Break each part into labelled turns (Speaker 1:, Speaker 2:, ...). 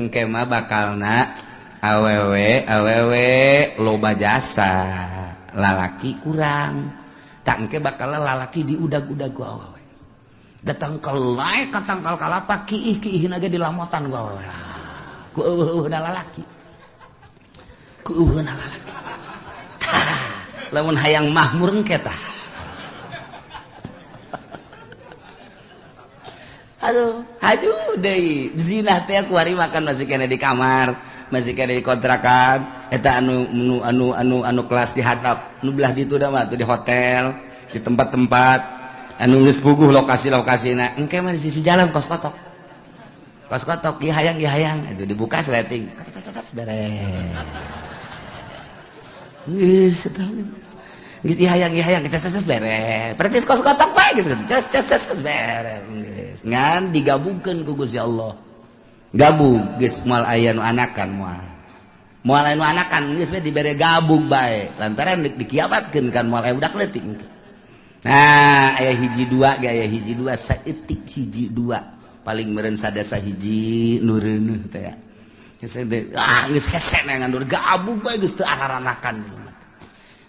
Speaker 1: kemah bakalna awewe loba jasa lalaki kurang tak engke bakal lalaki diudag-udag ku awewe datang kelai katangkal kalapa kiih nage dilamotan ku awewe ku eueuhna lalaki lamun hayang mahmur engke tah aduh haju deui zina teh ku ari makan masih kena di kamar masih kena di kontrakan eta anu kelas di hadap nu belah ditu da mah tuh di hotel di tempat-tempat anu geus puguh lokasi-lokasina engke mah di sisi jalan kos kotok ieu hayang itu dibuka sleting beres geus eta geus hayang ces beres percis kos kotok bae geus ces beres geus ngan digabungkeun ku Gusti Allah gabung geus moal aya nu anakan moal aya nu anakan geus dibere gabung bae lantaran dikiamatkeun kan moal aya budak leutik nah aya hiji dua ge aya hiji dua saeutik hiji dua paling meureun sadasa hiji nu reuneuh teh geus hese ngandur gabung bae geus teu araranakan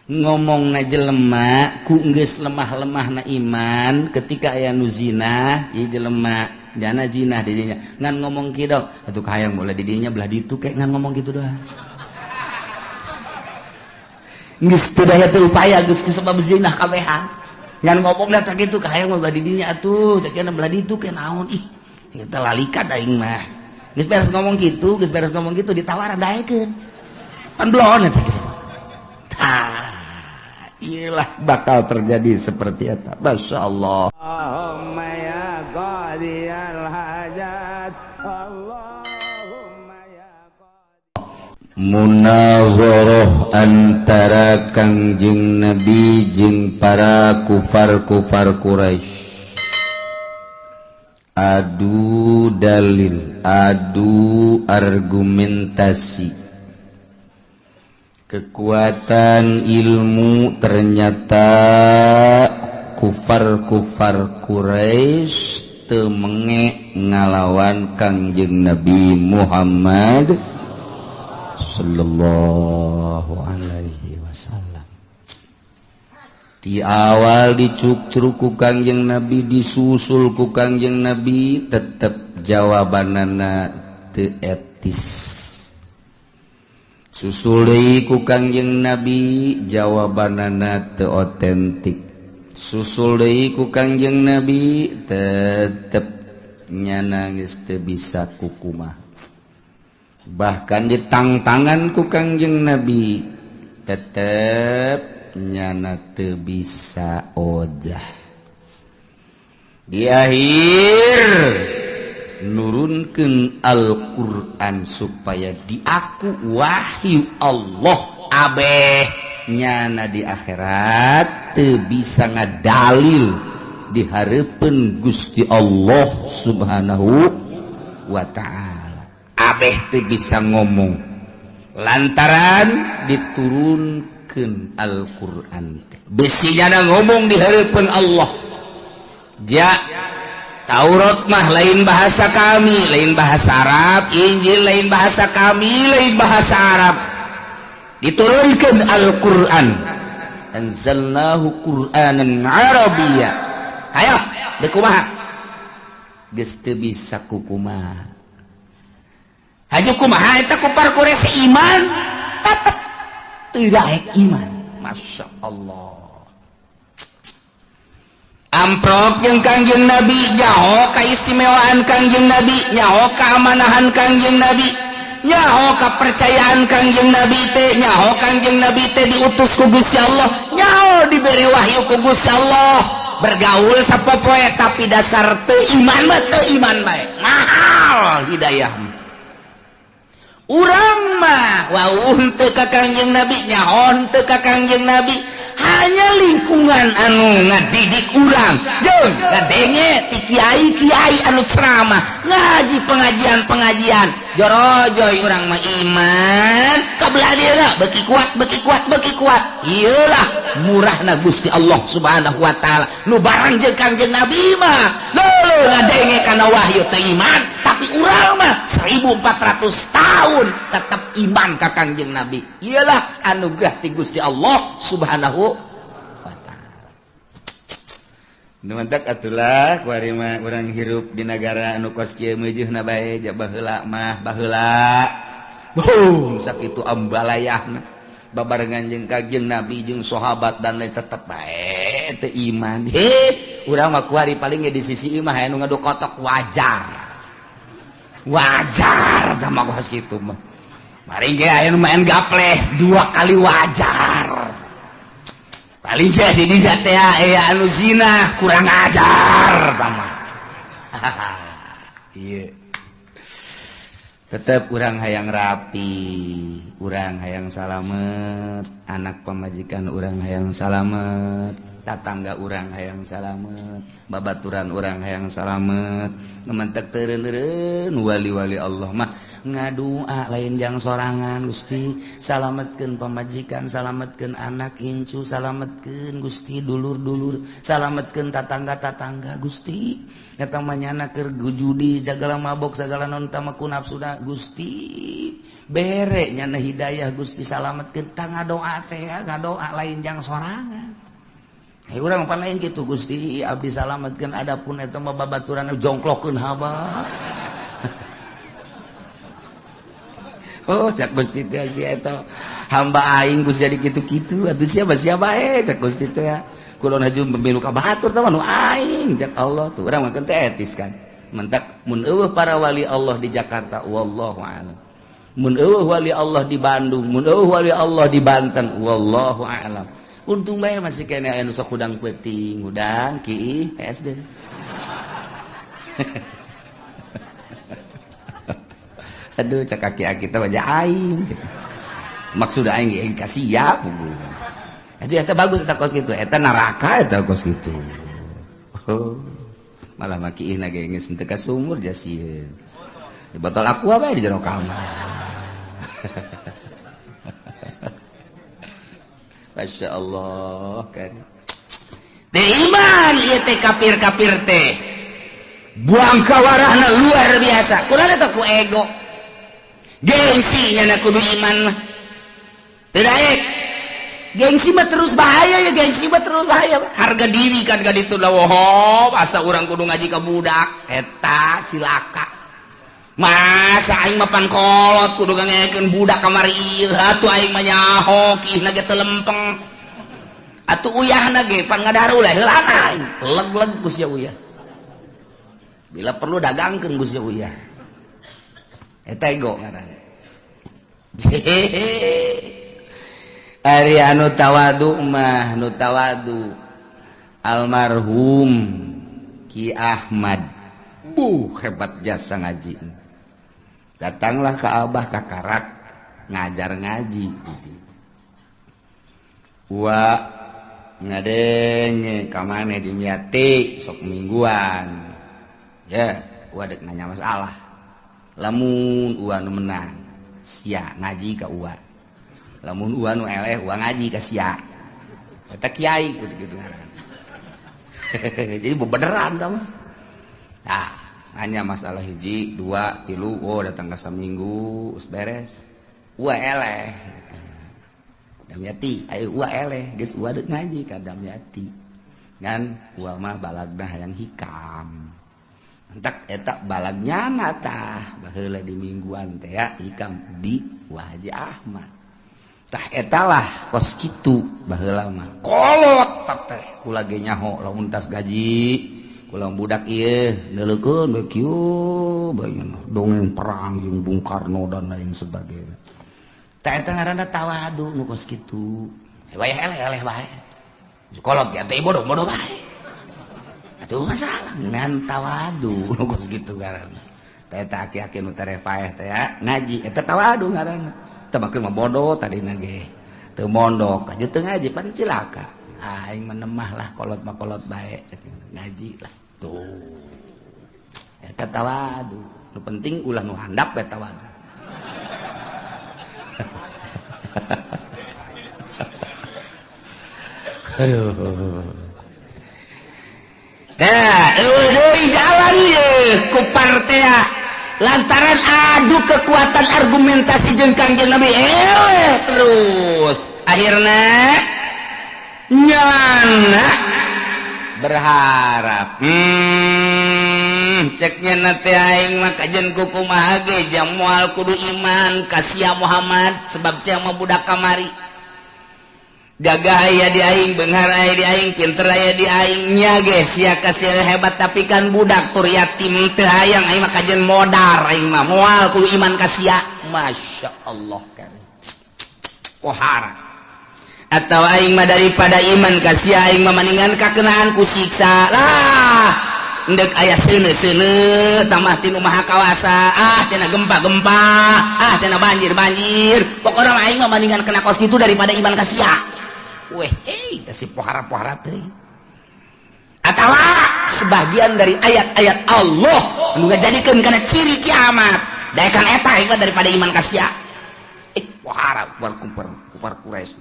Speaker 1: ngomongna jelema ku geus lemah-lemahna iman ketika aya nu zina ieu jelema jana zina di dinya ngan ngomong kitu atuh hayang boleh di dinya belah ditu kayak ngan ngomong gitu doang geus teu daya teu upaya geus sebab zina kabehan ngan ngomong da teh kitu hayang belah di dinya atuh ceukna belah ditu ke naon ih eta lalika aing mah geus beres ngomong gitu ditawaran daekeun pan blon eta iyalah bakal terjadi seperti itu. Masya Allah. Allahumma ya qadiyal hajat Allahumma ya munazarah antara Kangjeng Nabi jeung para kufar-kufar Quraisy adu dalil adu argumentasi kekuatan ilmu ternyata kufar-kufar Quraisy teu menge ngalawan Kangjeng Nabi Muhammad sallallahu alaihi wasallam. Di awal dicukcruk ku Kangjeng Nabi disusul ku Kangjeng Nabi tetep jawabanana teu etis. Susul deui ku Kangjeng Nabi jawabanana teu otentik. Susul deui ku Kangjeng Nabi tetep nyana geus teu bisa kukumah. Bahkan ditangtangan ku Kangjeng Nabi tetep nyana teu bisa ojah. Di akhir nurunkeun Al-Qur'an supaya diaku wahyu Allah abeh nyana di akhirat teu bisa ngadalil di hareupeun Gusti Allah Subhanahu wa taala abeh teu bisa ngomong lantaran diturunkeun Al-Qur'an bisi nyana ngomong di hareupeun Allah Taurat mah lain bahasa kami, lain bahasa Arab, Injil lain bahasa kami, lain bahasa Arab. Diturunkan Al-Qur'an. Anzalnahu Qur'anan Arabiyya. Ayo, dekumaha. Geus teu bisa kukumaha. Haju kumaha eta kufar Quraisy iman, tetep teu daek iman. Masya Allah. Amprok jeung Kangjeng Nabi nyaho kaistimewaan Kangjeng Nabi nyaho keamanahan Kangjeng Nabi nyaho kepercayaan Kangjeng Nabi teh nyaho Kangjeng Nabi teh diutus ku Gusti Allah nyaho diberi wahyu ku Gusti Allah bergaul sapopoe tapi dasar teu iman mah teu iman bae mahal hidayah urang mah wauh teu ka Kangjeng Nabi nyaho teu ka Kangjeng Nabi hanya lingkungan anu ngadidik urang jeung ngadenge ti kiai anu ceramah ngaji pengajian jorojoy urang mah iman kabelah dia beki kuat iyalah murahna Gusti Allah Subhanahu wa taala nu barang jeung Kangjeng Nabi mah leuleung ngadenge kana wahyu teu iman tapi tapi urang mah 1400 tahun tetap iman ka Kangjeng Nabi. Iyalah anugerah ti Gusti Allah Subhanahu wa taala. Nu mantak atulah kuari mah urang hirup di negara anu kos kieu meujeuhna bae ja baheula mah baheula. Boom sakitu ambalayahna babarengan jeung Kangjeng Nabi jeung sahabat dan lain tetep bae teu iman. Urang mah kuari paling di sisi imah anu ngadu kotok wajar. Wajar sama kos kitu mah. Mari ge aya nu main gapleh 2 kali wajar. Paling ge di dieu teh aya anu zina kurang ajar tama. Ieu. Tetep urang hayang rapi, urang hayang salamet, anak pamajikan urang hayang salamet, tatangga urang hayang salamet, babaturan urang hayang salamet, ngementek teureun-teureun wali-wali Allah mah ngadua lain jang sorangan Gusti, salametkeun pamajikan, salametkeun anak incu, salametkeun Gusti dulur-dulur, salametkeun tatangga-tatangga Gusti. Eta manyana keur judi, segala mabok, segala non tamaku nafsuda Gusti. Bere nyana hidayah Gusti salametkeun tang ngadoa teh, ngadoa lain jang sorangan. Urang pan lain kitu Gusti abdi salametkeun adapun eta mah babaturan jongklokeun haba. Oh cak Gusti teh si eta hamba aing Gusti jadi kitu-kitu atuh siapa cak Gusti teh ya. Kulo naju pemilu ka batur tah nu aing cak Allah tuh urang mah teh etis kan. Mentak mun eueuh para wali Allah di Jakarta wallahu a'lam. Mun eueuh wali Allah di Bandung, mun eueuh wali Allah di Banten wallahu a'lam. Untung bae masih kene aya nu sok hudang peuting, hudang ki SD. Aduh cak kaki kita baja aing. Maksud aing ge ka siap. Eta bagus eta kos kitu, eta neraka eta kos kitu. Oh, malah makiina ge geus teu ka sumur jas sieun. Di botol aqua bae di jero kamar. Masya Allah kan. Teh iman ieu teh kafir-kafir teh. Buang kawarahna luar biasa. Kunaon eta ku ego. Gengsi nya kudu iman mah. Teu daek. Gengsi mah terus bahaya ya, gengsi mah terus bahaya. Harga diri kan ka ditu da woh, asa urang kudu ngaji ka budak. Eta cilaka. Masa aing mah pan kolot kudu ngangekeun budak kamari ieu, atuh aing mah nyaho kihna ge teu lempeng. Atuh uyahna ge pan ngadaru lah heulana aing. Leg-leg Gus ya uyah. Bila perlu dagangkeun Gus ya uyah. Eta ego ngaranna. Ari anu tawadu mah nu tawadu almarhum Ki Ahmad. Hebat jasa ngaji. Datanglah ke Abah Kakarak ngajar ngaji. Ua ngadenge ka maneh di miati sok mingguan. Ya, ua dek nanya masalah. Lamun ua nu menang, sia ngaji ka ua. Lamun ua nu eleh ua ngaji ka sia. Eta kiai kitu ngaran. Jadi beneran tah mah. Nah, hanya masalah hiji, 2, 3, oh datang ka saminggu us beres. Ua eleh. Damyati, ayo ua eleh, geus ua deuk ngaji ka Damyati. Ngan ua mah balagna hayang hikam. Entak eta balagnya tah baheula di mingguan teh ya hikam di Haji Ahmad. Tah etalah kos kitu baheula mah kolot teh kula ge nyaho lamun tas gaji kula budak ieu neuleukeun bae kieu bae dongeng perang jeung Bung Karno dan lain sebagainya. Tah eta ngaranna tawadu nu kos kitu. Bae eleh bae. Kolot ya teh bodoh-bodoh bae. Atuh masalah ngan tawadu nu kos kitu ngaranna. Tah eta aki-aki nu terepaeh teh ya ngaji eta tawadu ngaranna. Temakeun mah bodoh tadina ge teu mondok aja teu ngaji pan cilaka aing menemah lah kolot mah kolot bae ngaji lah tuh eta tawadu nu penting ulah nu handap bae tawadu. Aduh tah eueuh deui jalan ye ku partea lantaran adu kekuatan argumentasi jeung Kangjeng Nabi terus akhirnya nyana berharap ceknya nate aing mah kajen kukumaha ge jam moal kudu iman ka sia Muhammad sebab sia mah budak kamari gagah aya di aing beunghar aya di aing pinter aya di aing nya ge sia ka sia hebat tapi kan budak tur yatim teu hayang aing mah kajen modar aing mah moal kudu iman ka sia masyaallah kan pohara atau aing mah daripada iman ka sia aing mah mendingan kakenaan ku siksa lah endek aya seuneu-seuneu tamah tinu maha kawasa cenah gempa-gempa cenah banjir pokona mah aing mah mendingan kena kos kitu daripada iman ka sia weh teh si pohara-pohara teh atawa sebagian dari ayat-ayat Allah anu ngajadikeun kana ciri kiamat daekan eta ieu daripada iman ka sia pohara kupar Quraisy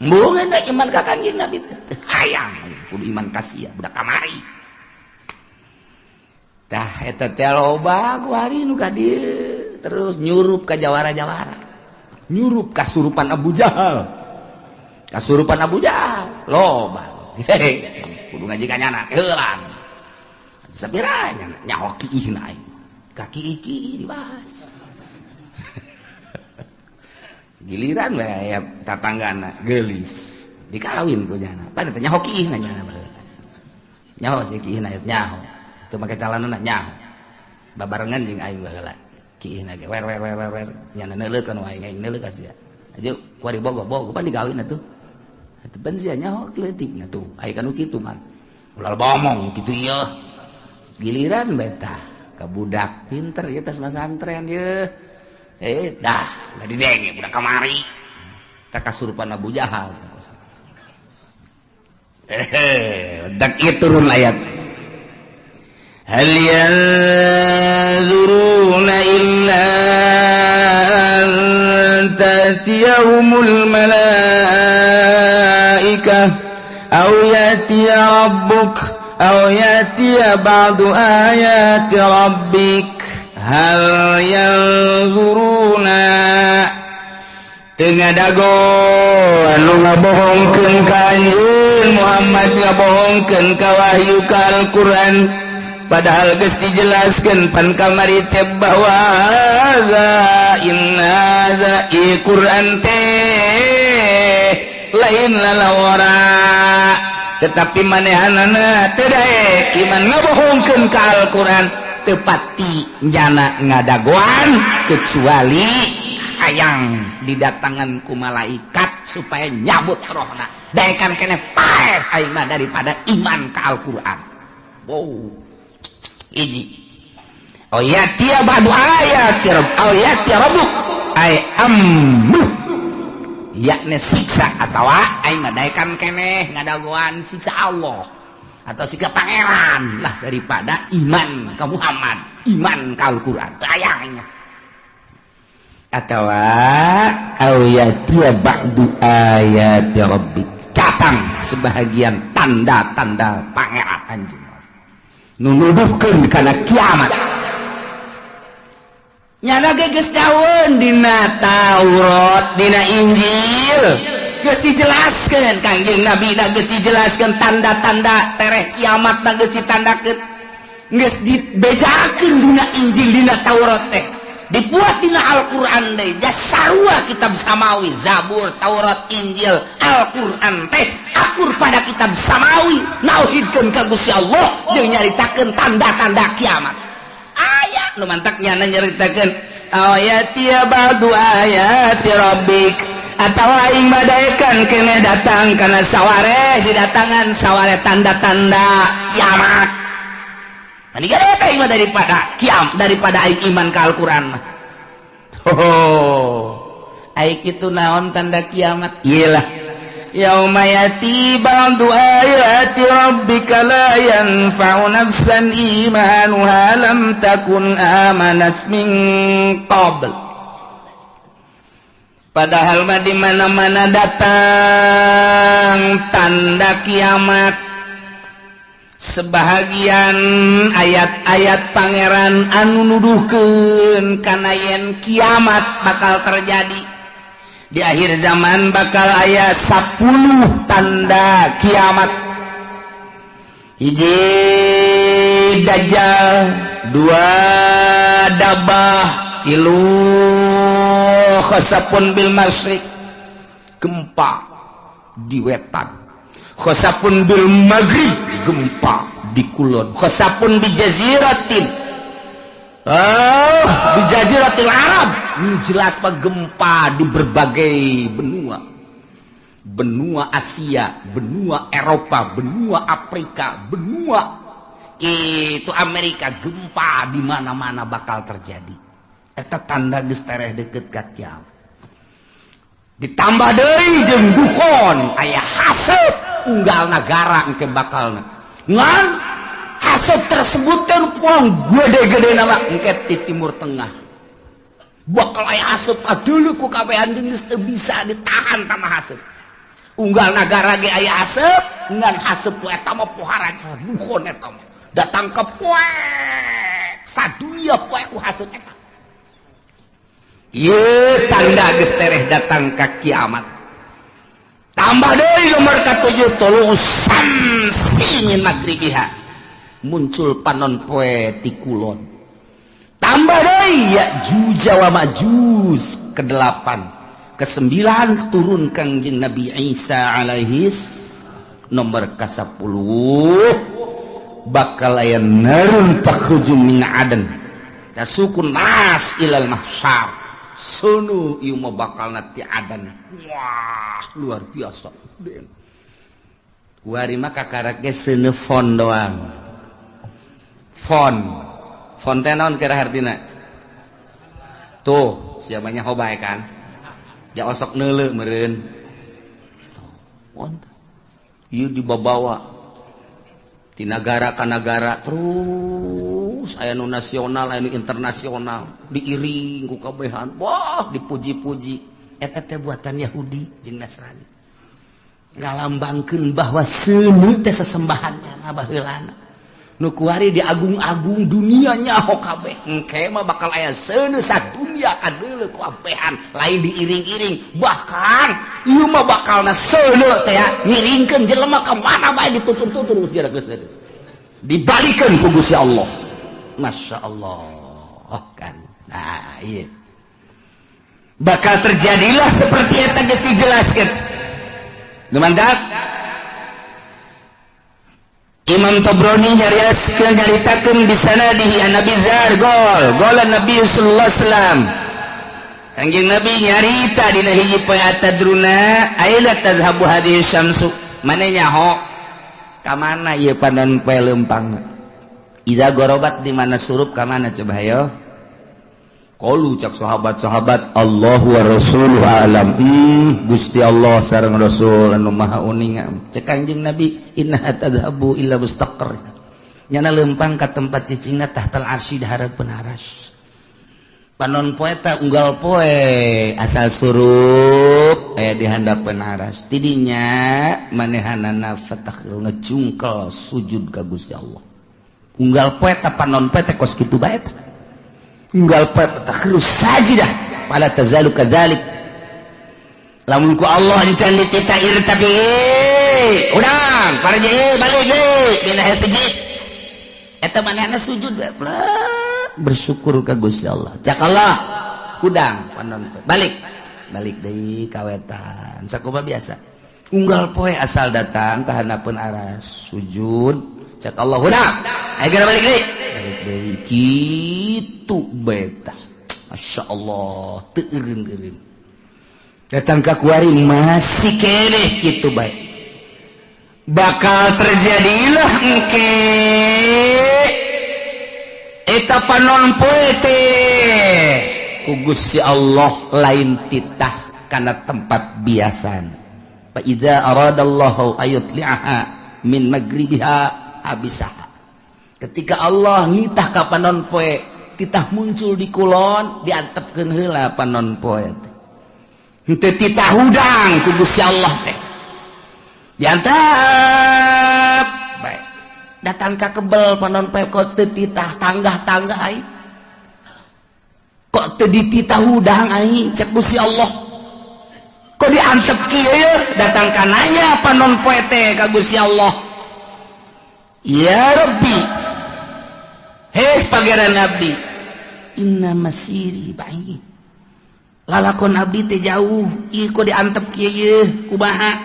Speaker 1: mungkin iman ka Kangjeng Nabi hayang kudu iman ka sia budak kamari tah eta teh loba ku hari nu ka dieu terus nyurup ka jawara-jawara nyurup kasurupan Abu Jahal loba kudu ngaji ka nyana heulan sabiranya nyaho kiihna aing kaki iki dibahas giliran we aya tatanggana geulis dikawin ku nyana pada teh nyaho kiihna nyana baheula nyaho si kiihna nyaho teu make calanana nyaho babarengan jeung aing baheula kiihna ge wer nyana neuleukkeun wae aing neuleuk ka sia aja kuari bogo pan digawin atuh atuh pan sia nyaho kleutikna tuh aya kanu kitu man ulah bomong kitu ieu giliran beta ka budak pinter ieu tos masantren ieu dah didenge budak kamari tak kasurupan Abu Jahal dak ieu turun ayat hal yanzuruna illa an tatiyahumul malaikah aw yatiya rabbuk aw yatiya ba'du ayati rabbik hal yanzuruna tengah dago anu ngabohongkeun ka anjeun Muhammad ngabohongkeun ka wahyu ka Al-Qur'an padahal geus dijelaskeun pan kamari teh bahwa inna za Qur'an teh lain lalawara tetapi manehanana teu daek iman ngabohongkeun ka Al-Qur'an tepati jana ngadagoan kecuali hayang didatangan ku malaikat supaya nyabut rohna daekan keneh paeh aing mah daripada iman ka Al-Qur'an wow hiji ayatiya ba'du ayati rabbuk ay amru yakni siksa atawa aing mah daekan keneh ngadagoan siksa Allah atau siksa pangeran lah daripada iman ke Muhammad iman ke Al-Quran ayangnya atau ayatiya ba'du ayati rabbik datang sebahagian tanda-tanda pangeran anjeun nunuduhkeun kana kiamat nyana ge geus daun dina Taurat dina Injil geus dijelaskeun Kangjeng Nabi da geus dijelaskeun tanda-tanda tereh kiamat da geus ditandakeun geus dibejakeun dina Injil dina Taurat teh dibuat dina Al-Qur'an deui jasarua kitab samawi Zabur Taurat Injil Al-Qur'an teh akur pada kitab samawi nauhidkeun ka Gusti Allah jeung nyaritakeun tanda-tanda kiamat aya nu mantak nyana nyaritakeun ayati ba'du ayati rabbik atawa aing badaekan keneh datang kana saware didatangan saware tanda-tanda kiamat ani gara eta iman daripada aing iman ka Al-Qur'an mah aing kitu naon tanda kiamat iyalah yauma yati ba'du ayati rabbika la yanfa'u nafsan imanuha lam takun amanat min qabl padahal mah di mana-mana datang tanda kiamat sebahagian ayat-ayat pangeran anu nuduhkeun kana yen kiamat bakal terjadi di akhir zaman, bakal aya 10 tanda kiamat. Hiji dajjal, 2 dabah, 3 khasapun bil masyriq, gempa di wetan, khasapun bil maghrib, gempa di kulon, khasapun bi jaziratin, bi jaziratil Arab, ini jelas pak gempa di berbagai benua, benua Asia, benua Eropa, benua Afrika, benua itu Amerika, gempa di mana-mana bakal terjadi. Eta tanda geus tereh deukeut ka kiamat. Ditambah deui jeung dukon aya haseup unggal nagara engke bakalna. Ngan haseup tersebut kan puang gede-gede nama engke di Timur Tengah. Bakal aya haseup kadeuleu ku kabehan geus teu bisa ditahan tama haseup. Unggal nagara ge aya haseup, ngan haseup eta mah pohara dukon eta mah. Datang ke poek sadunia poek ku haseup eta. Ieu tanda geus tereh datang ka kiamat. Tambah deui nomor ka-7 tulu'us samsi min magribiha, muncul panon poe ti kulon. Tambah deui Ya'juj wa Ma'juj ke-8. Ke-9 turun Kangjeng Nabi Isa alaihis. Nomor ka-10 bakal aya narun takhruju min adan tasukun nas ilal mahsyar. Sono ieu mah bakal nanti adan. Wah, luar biasa. Kuari mah kakarake seuneu fon doang. Fon teh naon kira hartina? Tuh, siamanya hobay kan? Ya osok neuleu meureun. Fon. Ieu dibawa ti negara ka negara terus aya nu nasional aya nu internasional diiring ku kabehan, wah dipuji-puji. Eta teh buatan Yahudi jeung Nasrani ngalambangkeun bahwa seuneu teh sesembahannya baheulana nu kuari diagung-agung dunia nyaho kabeh. Engke mah bakal aya seuneu sadunya kadeuleu ku abehan lain diiring-iring, bahkan ieu mah bakalna seuneu teh ngiringkeun jelema ka mana bae ditutur-tutur geus geus dibalikeun ku Gusti Allah. Masya Allah kan. Nah iya bakal terjadilah seperti yang tadi dijelaskan. Dumandak Imam Tabrani nyaritakeun di sanadihi an Nabi Zar gol Nabi sallallahu alaihi wasallam. Kangjeng Nabi nyarita dina hiji poe atadruna aila tazhabu hadhihi syamsu, mane nyaho ka mana ieu panon poe leumpangna. Iza gorobat di mana surup ka mana coba hayo. Qalu cak sahabat-sahabat Allahu wa rasuluhu alam. Gusti Allah sareng Rasul anu maha uning. Cek Kangjeng Nabi inna tadhabu illa mustaqar. Nyana leumpang ka tempat cicingna tahtal arsy di hareupeun aras. Panon poe ta unggal poe asal surup aya di handapeun aras. Tidinya manehanana fatakhir ngejungkel sujud ka Gusti Allah. Unggal poe ta panon poe teh kos kitu bae ta. Unggal poe takhir sajidah fala tazalu kadzalik. Lamun ku Allah encan dititair tapi urang parje balik deui pindah sujud. Eta manehna sujud bersyukur ka Gusti Allah. Cak Allah kudang panon poe. Balik deui ka wetan. Sakumaha biasa. Unggal poe asal datang ka handapeun aras sujud. Cak Allah hudang ayo balik deui kitu beta. Masya Allah teu eureun-eureun datang ka kuari masih keneh kitu bae. Bakal terjadilah engke eta panon poe teh ku Gusti Allah lain titah kana tempat biasana. Fa idza aradallahu ayutli'aha min magribiha abisaha. Ketika Allah nitah ka panon poe titah muncul di kulon diantepkeun heula panon poe teh. Henteu titah hudang ku Gusti Allah teh. Diantep bae. datang ka kebel panon poe kok teu titah tangga-tangga aing kok teu dititah hudang aing cek Gusti Allah kok diantep kieu datang ka nanya panon poe teh ka Gusti Allah ya Rabbi heh pangeran abdi inna masiri ba'id lalakon abdi teh jauh ieu kok diantep kieu kumaha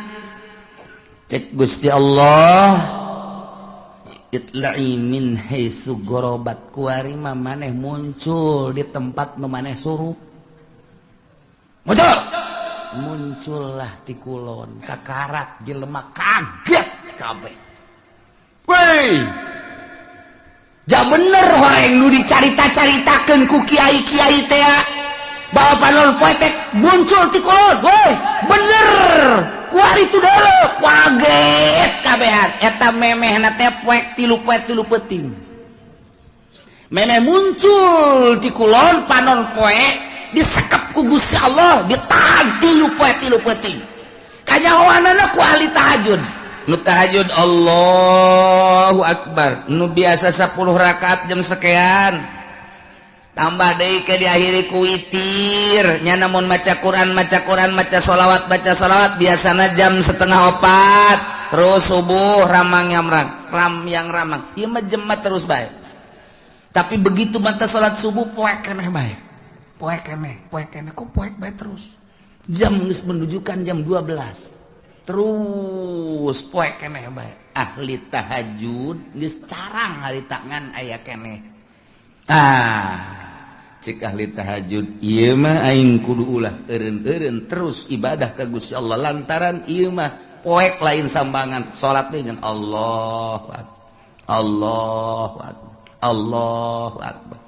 Speaker 1: cek Gusti Allah itla'i min haitsu gorobat kuari mah maneh muncul di tempat nu maneh surup muncullah ti kulon kakarak jelema kaget kabeh weh ja bener horeng nu dicarita-caritakeun ku kiai-kiai teh bahwa panon poe teh muncul ti kulon weh bener kuari itu dulu kaget kabehan eta memehna teh poek tilu peuting memeh muncul di kulon panon poe disekep ku Gusti Allah ditahan tilu peuting kanyahoanana ku ahli tahajud nu tahajud Allahu Akbar nu biasa 10 rakaat jam sekian tambah deui ke diakhiri ku witir nya namun maca Quran maca sholawat biasana jam 3:30 terus subuh ramang yang ramang ieu mah jemaat terus bae tapi begitu mata salat subuh poek keneh bae poek keneh kok poek bae terus jam geus menunjukkan jam 12 terus poek keneh bae ahli tahajud geus carang hari tangan aya keneh cik ahli tahajud ieu mah aing kudu ulah eureun-eureun terus ibadah ka Gusti Allah lantaran ieu mah poek lain sambangan salat teh ngan Allahu Akbar Allahu Akbar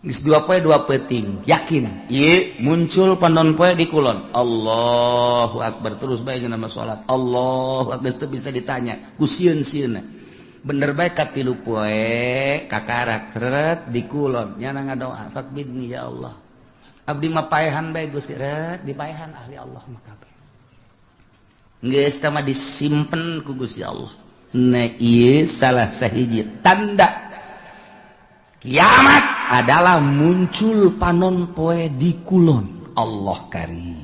Speaker 1: geus dua poe dua peuting yakin ieu muncul panon poe di kulon Allahu Akbar terus bae nama salat Allahu Akbar teu bisa ditanya ku sieun-sieunna bener baik katilu poe kakarak teret di kulon nyana ngadoa fakbidni ya Allah abdi mah paehan bae Gusti ret dipaehan ahli Allah mah kabeh geus tah mah disimpen ku Gusti Allah nah ieu salah sahiji tanda kiamat adalah muncul panon poe di kulon Allah karim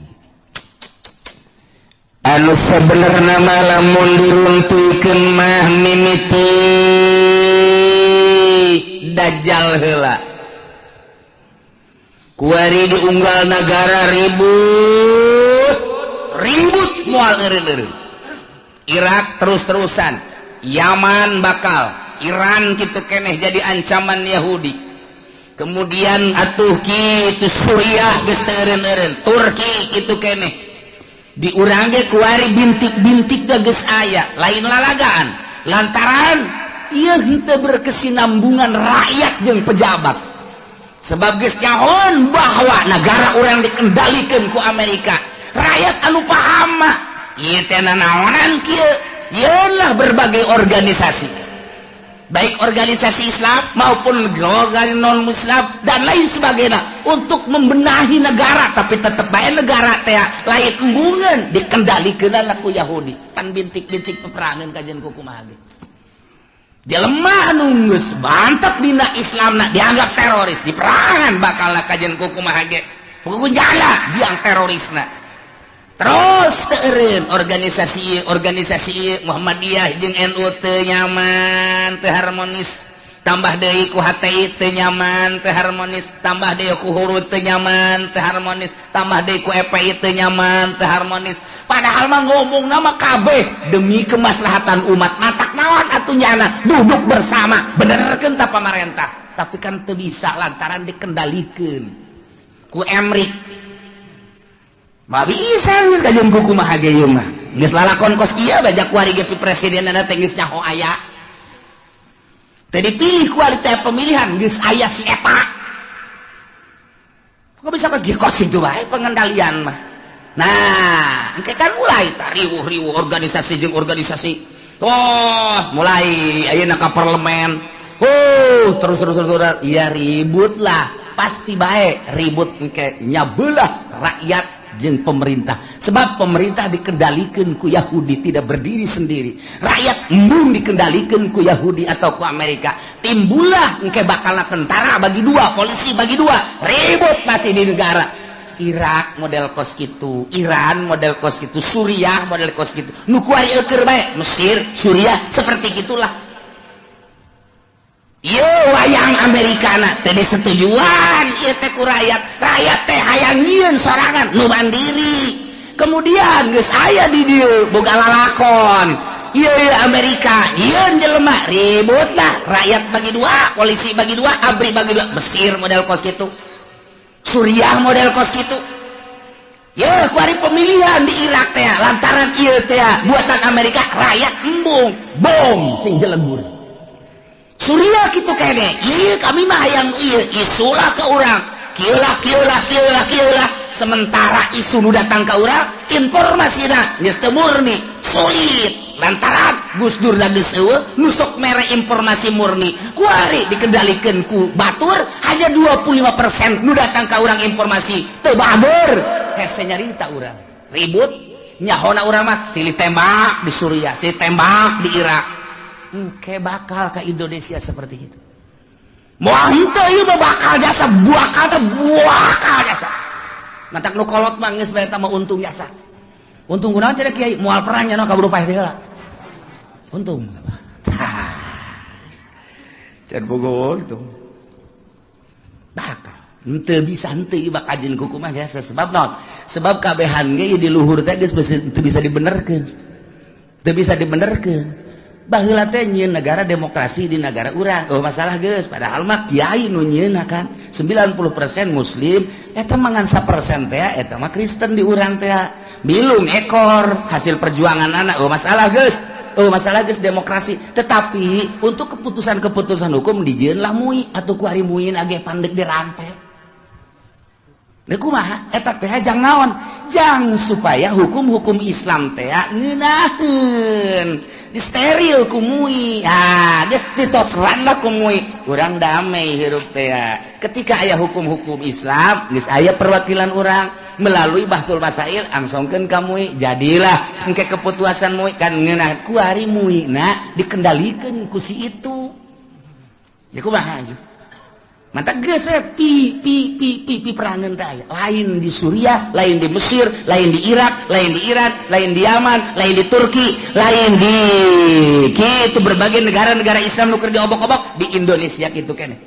Speaker 1: anu sebenarnya mah lamun diruntuikeun mah mimiti dajjal heula kuari diunggal negara ribut moal eureun-eureun Irak terus-terusan Yaman bakal Iran kitu keneh jadi ancaman Yahudi kemudian atuh kitu Suriah geus teu eureun-eureun Turki kitu keneh diurang ge kuari bintik-bintik geus aya lain lalagaan lantaran ieu henteu berkesinambungan rakyat jeung pejabat sebab geus nyahoan bahwa negara urang dikendalikeun ku Amerika rakyat anu paham mah ieu teh naonan kieu yeunlah berbagai organisasi baik organisasi Islam maupun organisasi non-Muslim dan lain sebagainya untuk membenahi negara tapi tetap bae negara teh lain embungeun dikendalikeun ku Yahudi pan bintik-bintik peperangan kajian kumaha ge jelema anu geus mantep dina Islamna dianggap teroris diperangan bakal kajian kumaha ge pokoknya jala biang terorisna terus teureun organisasi Muhammadiyah jeung NU teu nyaman teu harmonis tambah deui ku HTI teu nyaman teu harmonis tambah deui ku Hurut teu nyaman teu harmonis tambah deui ku FPI teu nyaman teu harmonis padahal mah ngomongna mah kabeh demi kemaslahatan umat matak naon atuh nyana duduk bersama benerkeun ta pamarentah tapi kan teu bisa lantaran dikendalikeun ku Emrik mah bisa geus kajian kumaha ge ieu mah geus lalakon kos ieu baja kuari ge presidenna teh geus nyaho aya teh dipilih ku ahli teh pemilihan geus aya si eta kok bisa kos kos itu bae pengendalian mah nah engke kan mulai riwuh-riwuh organisasi jeung organisasi terus mulai ayeuna ka parlemen terus iya ribut lah pasti baik ribut engke nyabelah rakyat jeung pemerintah. Sebab pemerintah dikendalikan ku Yahudi, tidak berdiri sendiri. Rakyat embung dikendalikan ku Yahudi atau ku Amerika. Timbullah engke bakalna tentara bagi dua, polisi bagi dua, ribut pasti di negara. Irak model kos gitu, Iran model kos gitu, Suriah model kos gitu. Nu kuari eukeur bae, Mesir, Suriah seperti gitulah. Yo wayang Amerikana teh disetujuan ieu teh ku rakyat. Rakyat teh hayang nyieun sorangan nu mandiri. Kemudian geus aya di dieu boga lalakon. Ieu Amerika, nyieun jelema, ribut lah. Rakyat bagi dua, polisi bagi dua, ABRI bagi dua. Mesir model kos gitu. Suriah model kos gitu. Ya, kuari pemilihan di Irak teh lantaran ieu teh buatan Amerika, rakyat embung, bom sing jelembur. Suriah kitu kene, ieu kami mah hayang ieu isulah ke urang. Kieulah. Sementara isu nu datang ka urang, informasina geus teu murni, sulit. Lantaran Gus Dur lagi seueuh nusuk mere informasi murni. Kuari dikendalikeun ku batur hanya 25% nu datang ka urang informasi teu baber. Hese nyarita urang. Ribut nyahona urang mah silih tembak di Suriah, silih tembak di Irak. Engke bakal ke Indonesia seperti itu. Moal henteu ieu mah bakal jasa, buakal jasa. Matak nu kolot mah geus bae eta mah untung jasa. Untung kunaon cenah Kiai? Moal perang nya ka berupa teh heula. Untung. Can bogo itu. Bakal. Henteu bisa henteu bakal kajian kuku mah jasa sebab naon? Sebab kabehan ge di luhur teh geus teu bisa dibenerkeun. Teu bisa dibenerkeun. Baheula teh nyieun negara demokrasi di negara urang. Oh masalah geus padahal mah kiai nu nyieunna kan 90% muslim eta mangan 1% teh eta mah Kristen di urang teh. Bilung ekor hasil perjuangan anak. Oh masalah geus. Oh masalah geus demokrasi. Tetapi untuk keputusan-keputusan hukum dijieun lah mui atuh ku ari muin age pandeg dirantai. Da kumaha eta teh jang naon? Jang supaya hukum-hukum Islam teh ngeunaheun. Disteril ku mui. Ah, geus ditosran lah ku mui. Urang damai hirup teh. Ketika aya hukum-hukum Islam, geus aya perwakilan urang melalui bahsul masail angsongkeun ka mui. Jadilah engke keputusan mui kan ngeunah ku ari muina dikendalikeun ku si itu. Ya kumaha aju? Mantap geus we perangan teh aya. Lain di Suriah, lain di Mesir, lain di Irak, lain di Iran, lain di Yaman, lain di Turki, lain di kitu berbagai negara-negara Islam nu keur diobok-obok di Indonesia kitu keneh.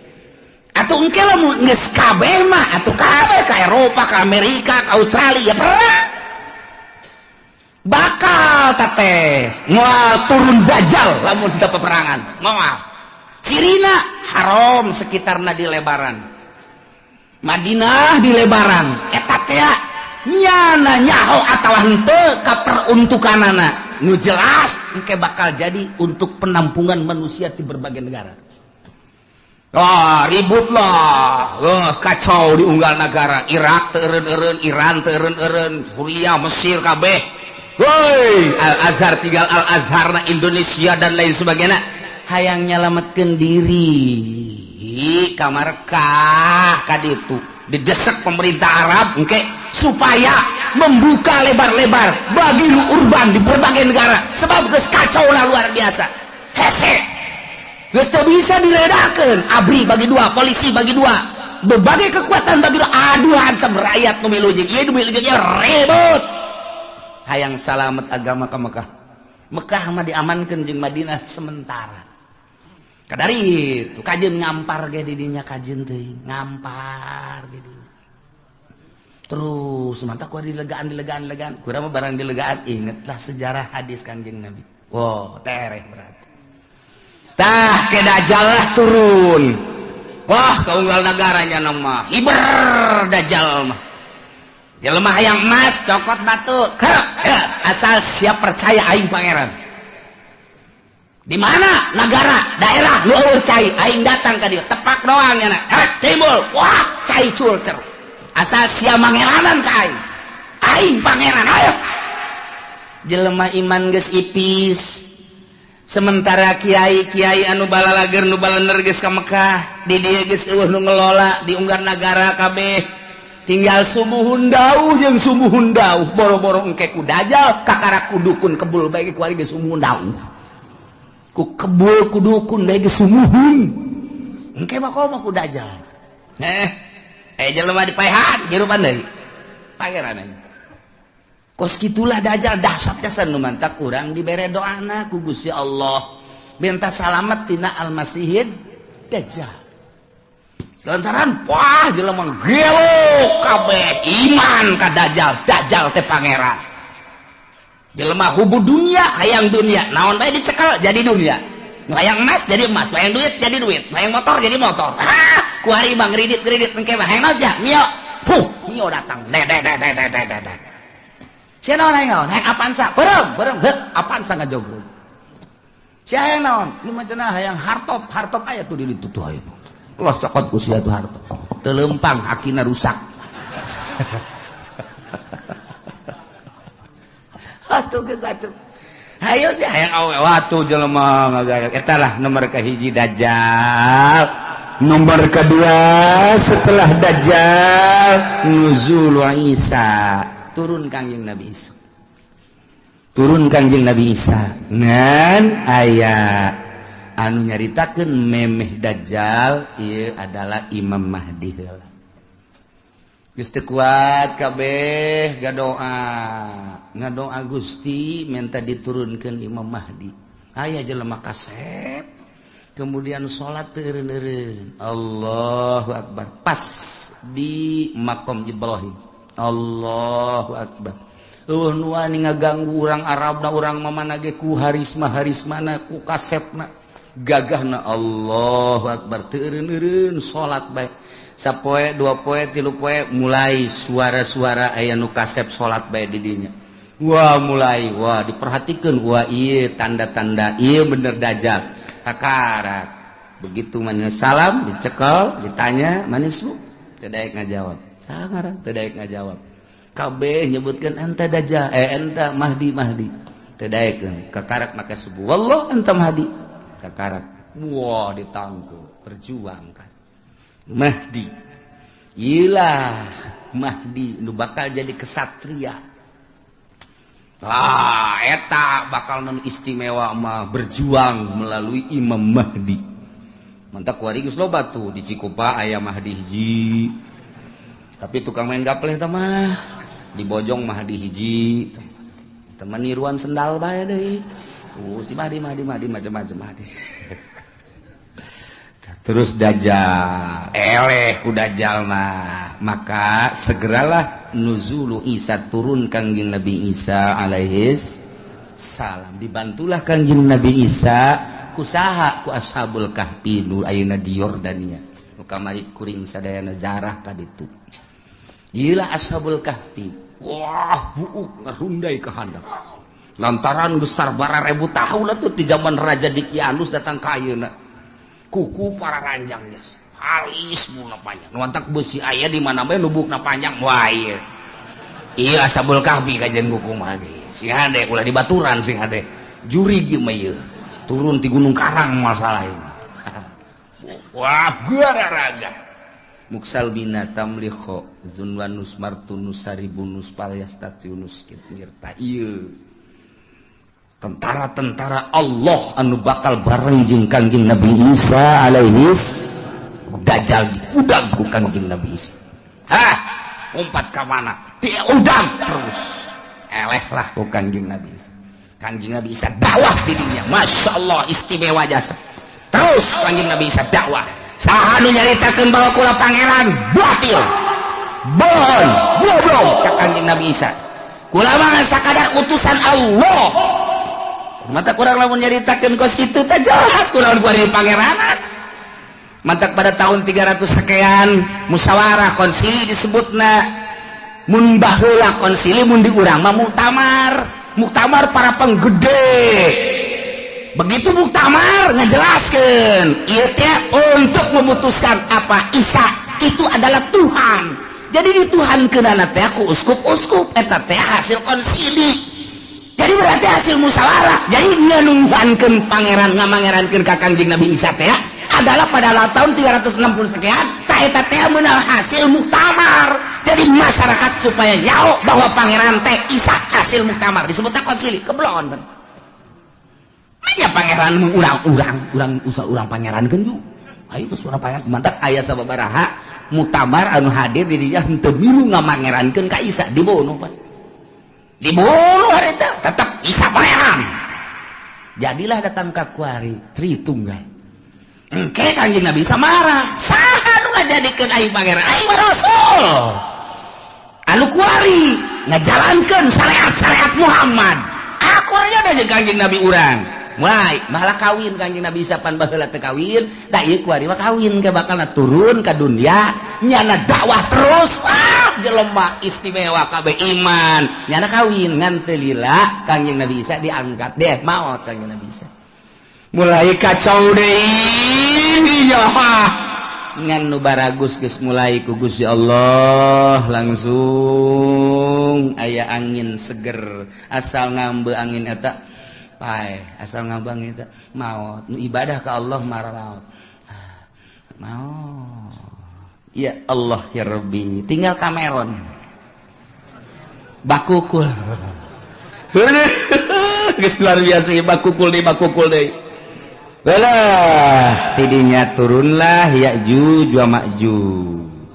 Speaker 1: Atuh engke lamun geus kabeh mah atuh kabeh ka Eropa, ka Amerika, ka Australia perang. Bakal teh moal turun dajjal lamun teu peperangan. Moal. Cirina haram sekitarna di lebaran. Madinah di lebaran. Eta teh nyana nyaho atawa henteu ka peruntukanana. Nu jelas engke bakal jadi untuk penampungan manusia di berbagai negara. Ribut lah. Kacau di unggal negara. Irak teu eureun-eureun, Iran teu eureun-eureun, Suriah, Mesir kabeh. Woi, Al-Azhar tinggal Al-Azharna Indonesia dan lain sebagainya. Hayang nyalametkeun diri kamarkah kaditu didesak pemerintah Arab engke supaya membuka lebar-lebar bagi lu urban di berbagai negara sebab geus kacau lah luar biasa. Hese geus teu bisa diredakeun. ABRI bagi dua, polisi bagi dua, berbagai kekuatan bagi dua. Aduh hantem rakyat nu milu jeung ieu nu milu jeung ieu ribut. Hayang salamet agama ka Mekah. Mekah mah diamankeun jeung Madinah sementara. Kadari itu kajian ngampar ge di dinya kajian teh ngampar gitu. Terus mantap ku dilegaan kurang mah barang dilegaan ingetlah sejarah hadis Kanjeng Nabi. Wow, tereh berat. Tah ke dajjal lah turun. Wah, kaunggal negaranya nama hiber dajjal mah. Jelema hayang emas, cokot batu. Asal siap percaya aing pangeran. Di mana negara daerah nu eueuh cai aing datang ka dieu tepak doang nya timbul wah cai culcer asal sia mangelanan ka aing pangeran ayo jelema iman geus ipis sementara kiai-kiai anu balalager nu balener geus ka Mekah di dieu geus eueuh nu ngelola di unggar nagara kabeh tinggal sumuhun dauh jeung sumuhun dauh boro-boro engke ku dajal kakarak ku dukun kebul bae ku ari geus sumuhun dauh ku kebul ku dukun bae geus sumuhun engke mah komo ku dajal jelema dipaehan hirupan deui pangeran kos gitulah dajal dahsyat jasan nu mantak urang dibere doana ku Gusti Allah minta salamet tina al-masihid dajjal selantaran wah jelema gelo kabeh iman ka dajjal teh pangeran jelema hubu dunia hayang dunia naon bae dicekel jadi dunia hayang emas jadi emas hayang duit jadi duit hayang motor jadi motor ku ari bang ngridit engke mah hayang naon sia mio datang sia naon hayang Avanza berem Avanza ngajogrog sia hayang naon ieu mah cenah hayang hartop aya tuh di ditu tuh aya los cokot ku sia tuh hartop teu leumpang akina rusak atuh geus bacot hayo sih hayang awe watu jelema ngagaya eta lah nomor kahiji dajjal nomor kedua setelah dajjal nuzul Isa turun kangjeng Nabi Isa ngan aya anu nyaritakeun memeh dajjal ieu adalah Imam Mahdi heula geus teu kuat kabeh ngadoa Gusti minta diturunkeun Imam Mahdi aya jelema kasep kemudian salat teureun-eureun Allahu Akbar pas di maqam Ibrahim Allahu Akbar nu wani ngaganggu urang Arabna urang mamana ge ku harismana ku kasepna gagahna Allahu Akbar teureun-eureun salat bae sapoe dua poe tilu poe mulai suara-suara aya nu kasep salat bae di dinya mulai diperhatikeun ieu tanda-tanda ieu bener dajjal kakarak begitu mana salam dicekel ditanya manis lu teu daek ngajawab sangaran teu daek ngajawab kabeh nyebutkeun enta dajjal enta Mahdi teu daek kakarak make subuh wallah enta Mahdi kakarak ditangkeu perjuangkan Mahdi ilah Mahdi nu bakal jadi kesatria eta bakal non istimewa mah berjuang melalui Imam Mahdi mantak kuari geus loba tuh di Cikupa aya Mahdi hiji tapi tukang main gapleh teh mah di Bojong Mahdi hiji teman niruan sendal bae deui si Mahdi macam-macam Mahdi terus dajjal eleh ku dajjal maka segeralah nuzulu Isa turun kangjeng Nabi Isa alaihis salam dibantulah kangjeng Nabi Isa kusaha ku ashabul kahfi nu ayeuna di Yordania nu kamari kuring sadayana zarah ka ditu ieu ashabul kahfi buuk ngarundai ka handap lantaran besar bara 1000 tahun atuh di zaman Raja Dikianus datang ka ayeuna kuku para ranjang jas halis muna panjang nuantak besi aya di mana bae lubukna panjang ieu ashabul kahfi kajian kuku mah sing hade ulah di baturan sing hade juri ge mah ieu turun di Gunung Karang masalah ini gararaga muksal bina tamlikho zunwanus martunus saribunus palyastatiunus ngirta ieu tentara-tentara Allah anu bakal bareng jeung kangjeng Nabi Isa alaihis dajjal diudang ku kangjeng Nabi Isa umpat ka mana dia udang terus eleh lah ku kangjeng Nabi Isa kangjeng Nabi Isa dakwah di dunia Masya Allah istimewa jasa terus kangjeng Nabi Isa dakwah saha nu nyaritakeun bahwa kula pangeran batil bohong goblok cak kangjeng Nabi Isa kula mah sakadar utusan Allah mata kurang lamun nyaritakeun kos kitu teh jelas kurang kuari pangeranan mantak pada tahun 300 sekian musyawarah konsili disebutna mun baheula konsili mun di urang mah muktamar para penggede begitu muktamar ngejelaskeun ieu teh untuk memutuskan apa Isa itu adalah Tuhan jadi dituhankeunana teh ku uskup-uskup eta teh hasil konsili. Jadi berarti hasil musyawarah. Jadi nganunghankeun pangeran ngamangerankeun ka Kangjeng Nabi Isa teh adalah pada tahun 360 sekian ta eta teh meunang hasil muktamar. Jadi masyarakat supaya nyao bahwa pangeran teh Isa hasil muktamar disebutna konsili keblon kan. Aya pangeran urang pangerankeun ju. Ayo geus urang pangeran mantap aya sababaraha muktamar anu hadir di dinya henteu milu ngamangerankeun ka Isa dibunuh pan. Dibunuh harita tetap Isa pangeran. Jadilah datang ka kuari Tritunggal. Engke Kangjeng Nabi Isa marah. Saha nu ngajadikeun aing pangeran? Aing mah rasul. Anu kuari ngajalankeun syariat Muhammad. Aku aya da jeung Kangjeng Nabi urang. Mulai malah kawin Kangjeng Nabi Isa pan baheula teu kawin, da ieu kuari mah kawin ke bakalna turun ka dunia, nyana dakwah terus. Jelema istimewa kabeh iman. Nyana kawin ngan teu lila Kangjeng Nabi Isa diangkat deh maot Kangjeng Nabi Isa. Mulai kacau deui ya. Ngan nu baragus geus mulai ku Gusti Allah langsung aya angin seger asal ngambe angin eta pae asal ngambe angin eta maot nu ibadah ka Allah marah maot ya Allah ya Rabbi tinggal Cameron bakukul geus luar biasa bakukul deui Belah, tidinya turunlah Ya'juj wa Ma'juj.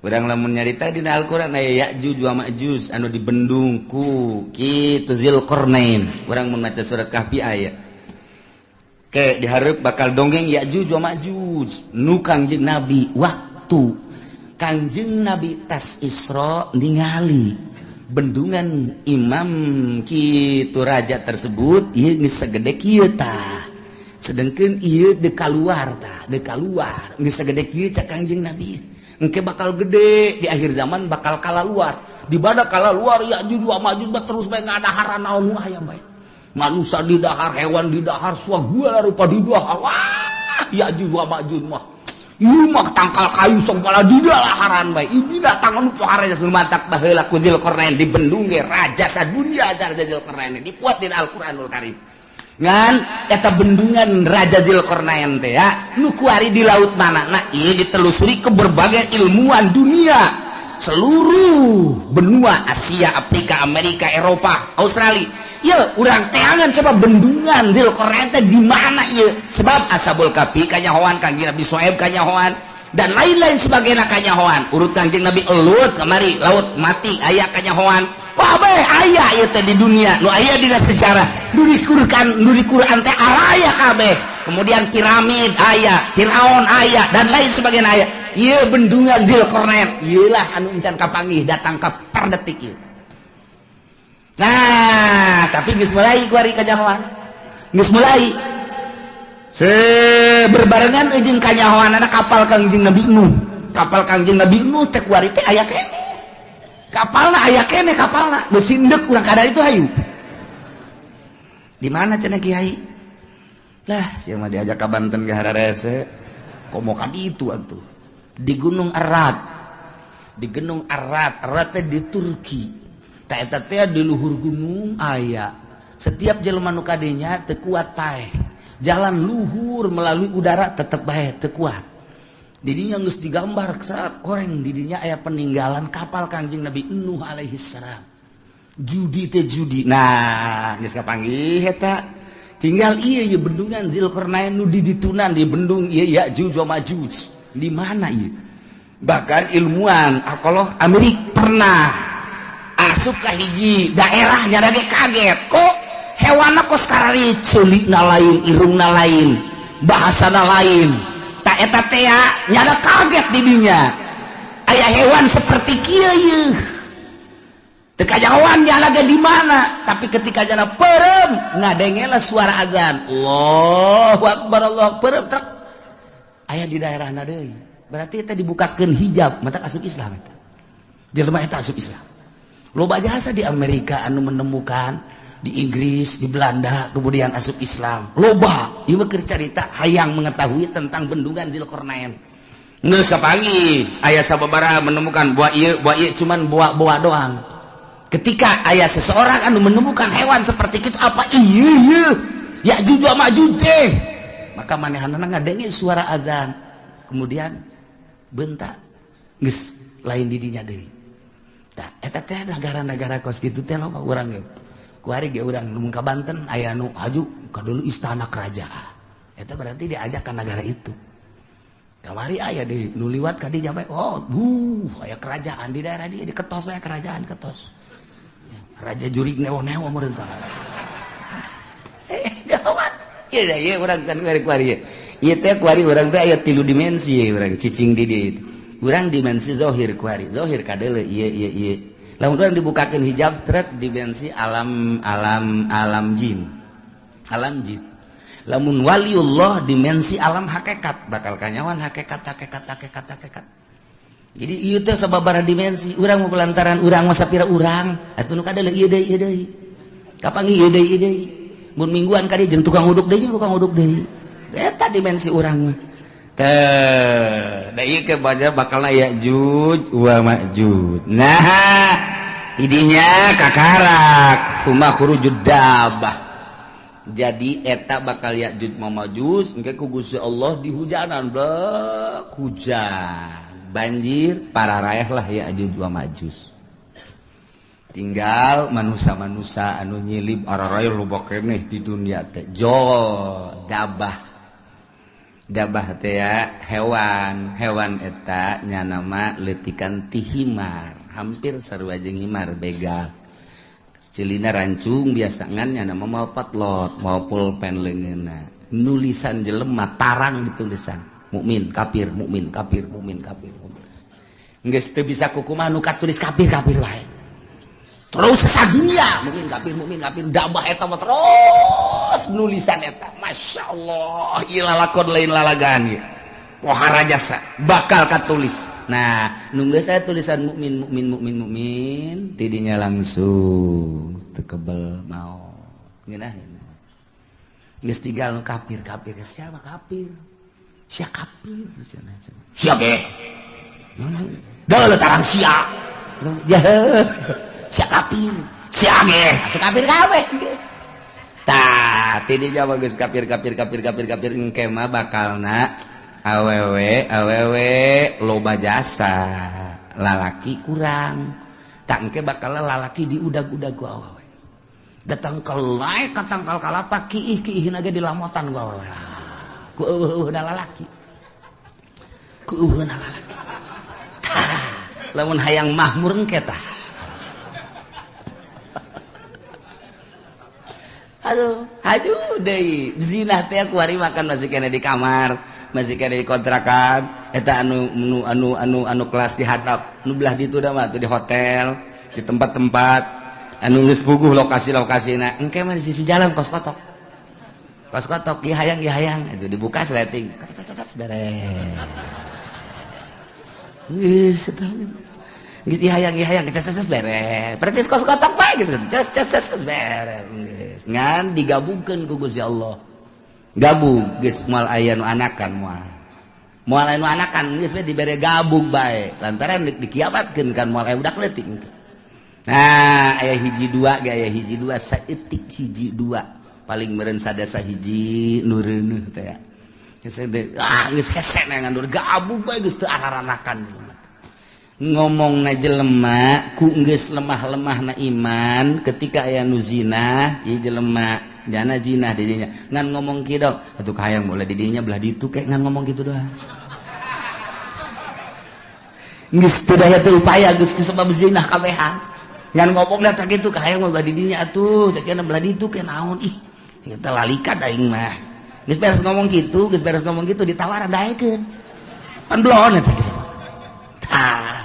Speaker 1: Urang lamun nyarita dina Al-Qur'an aya Ya'juj wa Ma'juj anu dibendung ku kitu Zulkarnain. Urang mun maca surat Kahfi aya. Ke dihareup bakal dongeng Ya'juj wa Ma'juj nu Kangjeng Nabi waktu Kangjeng Nabi tas Isra ningali bendungan imam kitu raja tersebut ieu geus sagede kieu tah. Sedangkan iya dekaluar nggak segede kieu cak Kangjeng Nabi engke bakal gede di akhir zaman bakal kalaluar di bada kalaluar Ya'juj wa Ma'juj terus bae ngadaharan naon aya bae manusia di dahar hewan di dahar suagua rupa di dahar wah Ya'juj wa Ma'juj mah ieu mah tangkal kayu sok bala di daharan bae ieu datang anu pohara sun mantak baheula ku Zulkarnain di bendung ge raja sadunya jar Zulkarnain dipuat di Al-Qur'anul Karim ngan eta bendungan Raja Zulkarnain teh ya nu kuari di laut mana nah ieu ditelusuri ke berbagai ilmuwan dunia seluruh benua Asia, Afrika, Amerika, Eropa, Australia. Ya urang teangan coba bendungan Zulkarnain teh di mana ieu sebab Ashabul Kahfi kanyahoan Kangjeng Nabi Syuaib kanyahoan dan lain-lain sebagainya kanyahoan urut Kangjeng Nabi Elut kamari laut mati aya kanyahoan kabeh aya ieu teh di dunia nu aya dina sejarah nu di Quran teh aya kabeh kemudian piramid aya Firaun aya dan lain sebagainya aya ieu bendungan Zulkarnain ieulah anu encan kapanggih datang ka perdetik ieu. Nah tapi geus mulai kuari kanyahoan geus mulai berbarengan jeung kanyahoanana kapal Kangjeng Nabi Nuh teh kuari teh aya keneh kapalna aya keneh kapalna mesin deuk urang kada itu hayu di mana cenah Kiai lah sia mah diajak ka Banten ge hararese komo ka ditu atuh di Gunung Arad teh di Turki ta eta teh di luhur gunung aya setiap jelema nu kadenya teu kuat paeh jalan luhur melalui udara tetep bae teu kuat didinya geus digambar saat orang didinya aya peninggalan kapal Kangjeng Nabi Nuh alaihi salam judi nah geus kapanggih eta tinggal ieu bendungan Zulkarnain nu diditunan di bendung ieu Ya'juj wa Ma'juj di mana ieu bahkan ilmuwan alkohol Amerika pernah asup ka hiji daerah nya ge kaget kok hewanna kos karari ceulikna lain irungna lain bahasana lain tak eta teh nyada kaget di dinya aya hewan seperti kieu yeuh teu kajawan nya lagi di mana tapi ketika jana perem ngadengela suara azan Allahu akbar perem aya di daerahna deui berarti eta dibukakeun hijab mata asup Islam eta jelema eta asup Islam loba jasa di Amerika anu menemukan di Inggris, di Belanda, kemudian asup Islam. Loba, ieu keur carita hayang mengetahui tentang bendungan Zulkarnain. Geus kapanggih aya sababaraha menemukan buah ieu cuman buah doang. ketika ayah seseorang anu menemukan hewan seperti itu apa iya Ya'juj wa Ma'juj teh, maka manehanna ngadenge suara azan kemudian bentak geus lain di dinya deui. Tah eta teh negara-negara kos kitu teh loba urang ge. Kuari ge urang mun ka Banten aya nu haju ka dulu istana kerajaan. Eta berarti diajak ke negara itu. Kamari aya deui nu liwat ka dinya bae. Oh, aya kerajaan di daerah dia diketos bae kerajaan ketos. Raja jurig newo-newo meureun tah. Jawab. Ieu da ieu urang kan kuari. Ieu teh kuari urang teh aya 3 dimensi urang cicing di dieu. Urang dimensi zahir kuari, zahir kadeuleu ieu. Lamun urang dibukakeun hijab trek dimensi alam jin. Alam jin. Lamun waliullah dimensi alam hakikat, bakal kanyawan hakikat. Jadi ieu teh sababaraha dimensi, urang mah lantaran urang mah sapira urang, atuh nu kadeuleu ieu deui. Kapanggih ieu deui. Mun mingguan ka dieu jeung tukang uduk deui. Eta dimensi urang mah. Da ieu ke bakalna Ya'juj wa Ma'juj. Nah, idinya kakarak summa khurujud dabbah. Jadi eta bakal Ya'juj wa Ma'juj engke ku Gusti Allah dihujanan blek hujan. Banjir pararaeh lah Ya'juj wa Ma'juj. Tinggal manusia-manusia anu nyilib araraeh loba keneh di dunia teh. Dabah teh ya hewan eta nya nama letikan ti himar, hampir sarua jeung himar begal. Cilina rancung biasangan nya nama mau patlot, mau pulpen leungeunna. Nulisan jelema tarang ditulisan mukmin kafir. Geus teu bisa kukumaha nu katulis kafir wae. Terus sadunya mukmin kafir dabah eta mah terus nulisan eta masyaallah ieu lalakon lain lalagan ieu pohara jasa bakal katulis. Nah nu geus aya tulisan mukmin di dinya langsung teu kebel mau ngeunaheun geus tinggal nu kafir siapa kafir sia ge da tarang sia sia kafir, sia ge, atuh kafir kabeh. Tah, ti dinya mah geus kafir engke mah bakalna awewe loba jasa, lalaki kurang. Tah engke bakalna lalaki diudag-udag ku awewe. Datang kelai katangkal kalapa kiih-kiihna ge dilamotan ku awewe. Ku eueuhna lalaki. Tah, lamun hayang mahmur engke tah. Aduh, haju deui. Zina teh kuari makan masih kena di kamar, masih kena di kontrakan. Eta anu kelas di hatap, nu belah ditu da mah tuh di hotel, di tempat-tempat anu geus puguh lokasi-lokasina. Engke mah di sisi jalan kos kotok. Ieu hayang, itu dibuka sleting. Beres. Geus eta. Geus hayang ces beres. Percis kos kotok bae geus ces beres. Ngan digabungkeun ku Gusti Allah. Gabung geus moal aya nu anakan moal aya nu anakan geus bae dibere gabung bae. Lantaran dikiamatkeun kan moal aya budak leutik. Nah, aya hiji dua saeutik hiji dua. Paling meureun sadasa hiji nu reuneuh teh ya. Geus hese ngandur gabung bae geus teu araranakan. Ngomongna jelema ku geus lemah-lemahna iman ketika aya nu zina ieu jelema jana zina di dinya ngan ngomong kieu dong atuh hayang mulai di dinya belah ditu kek ngan ngomong kitu doang geus teu daya teu upaya geus sebab zina kabehan ngan ngomongna teh kitu hayang belah di dinya atuh ceukna belah ditu ke naon ih kita lalikan aing mah geus beres ngomong kitu ditawaran daekeun pan blon eta tah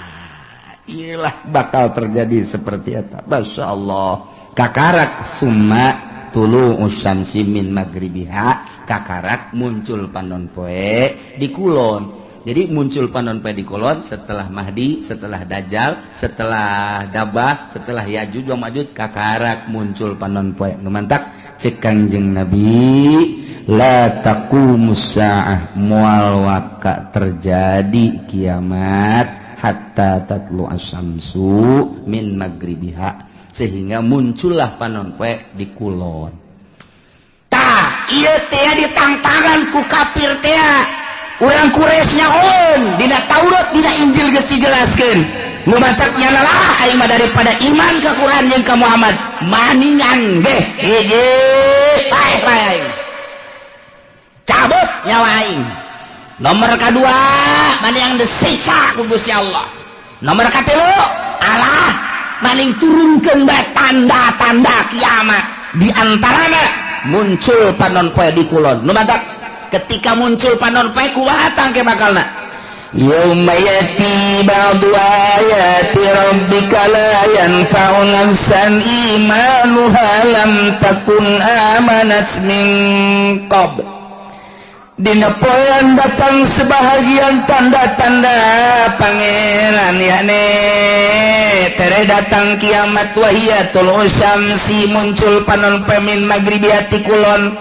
Speaker 1: iyalah bakal terjadi seperti itu. Masya Allah. Kakarak summa tulu usyamsi min magribiha. Kakarak muncul panon poe di kulon. Jadi muncul panon poe di kulon setelah Mahdi, setelah Dajjal, setelah Dabah, setelah Ya'juj wa Ma'juj. Kakarak muncul panon poe. Numantak cek Kangjeng Nabi. La taqumus sa'ah mual waka terjadi kiamat hatta tatlu asyamsu min magribiha sehingga muncullah panon poe di kulon. Tah ieu teh ditangtangan ku kafir teh urang Quraisy nyaon dina Taurat dina Injil geus dijelaskeun nu matak nyanalah aing mah daripada iman ka Quran jeung ka Muhammad maningan ge hiji bae aing cabut nyawa aing. Nomor kedua maning disiksa ku Gusti Allah. Nomor katilu Allah maning turunkeun bae tanda-tanda kiamat di antarana muncul panon poe di kulon. Nu matak ketika muncul panon poe kumaha tangke bakalna yauma yati ba'du ayati rabbika la yanfa'u nafsan imanuha lam takun amanat min qabl. Dina poean datang sebahagian tanda-tanda pangeran yakni tere datang kiamat wahiyatul usyamsi muncul panon poe min maghribiati kulon.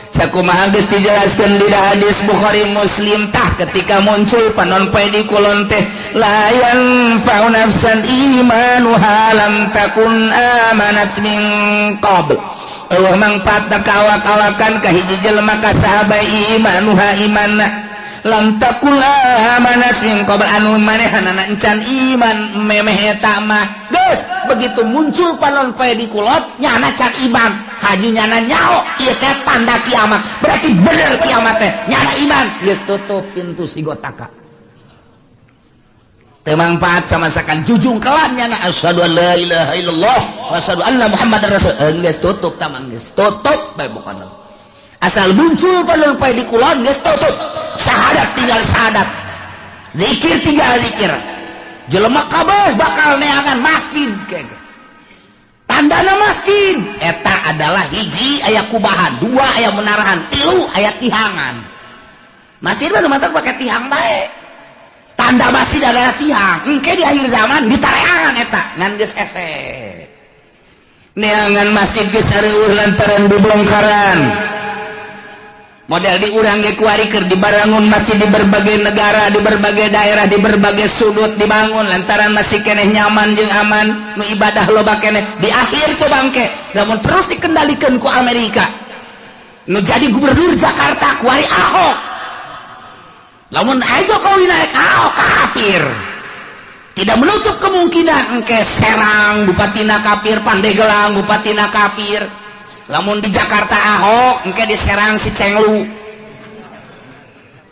Speaker 1: Sakumaha geus dijelaskeun di hadis Bukhari Muslim tah ketika muncul panon poe di kulon teh la yanfa'u nafsan imanuha lam takun amanat min qabl. Allah mangpaat kawak-kawakan kahiji jelema ka sahabat imanuha imanna lam takul amanat min qabl anu manehanana encan iman memeh eta mah geus begitu muncul panon poe di kulon nyana can iman haji nyana nyao ieu teh tanda kiamat berarti bener kiamat teh nyana iman geus tutup pintu si gotaka teu mangpaat samasakan jujung kelan nyana asyhadu an la ilaha illallah wa asyhadu anna muhammadar rasul geus tutup tamang geus tutup bae bukan asal muncul panon poe di kulon geus tutup syahadat tinggal syahadat zikir tinggal zikir jelema kabeh bakal neangan masjid kege tandana masjid eta adalah hiji aya kubahan dua aya menarahan tilu aya tihangan masjid mah nu matak pake tihang bae tanda masjid adalah tihang engke di akhir zaman ditareangan eta ngan geus ese neangan masjid geus areueuh lantaran dibongkaran model di urang ge kuari keur dibangun masjid di berbagai negara di berbagai daerah di berbagai sudut dibangun lantaran masih keneh nyaman jeung aman nu ibadah loba keneh di akhir coba engke namun terus dikendalikeun ku Amerika nu jadi gubernur Jakarta kuari Ahok lamun aya Jokowi naik Ahok kafir tidak menutup kemungkinan engke Serang bupatina kafir Pandeglang bupatina kafir lamun di Jakarta Ahok engke di Serang si Cenglu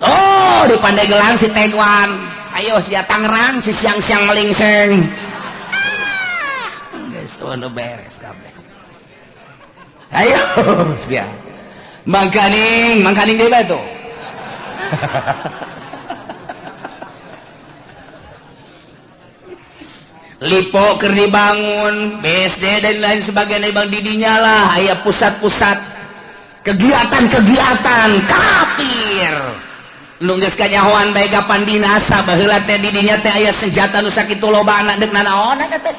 Speaker 1: oh di Pandeglang si Tegwan ayo si Tangerang si siang-siang melingseng guys udah beres kabeh ayo sia mangkaning ge bae tuh Lipo keur dibangun BSD dan lain sebagainya bang didinya lah aya pusat-pusat kegiatan-kegiatan kafir nu geus kanyahoan bae gapan dinasa baheula teh didinya teh aya senjata nu sakitu lobana deuk nanaon eta teh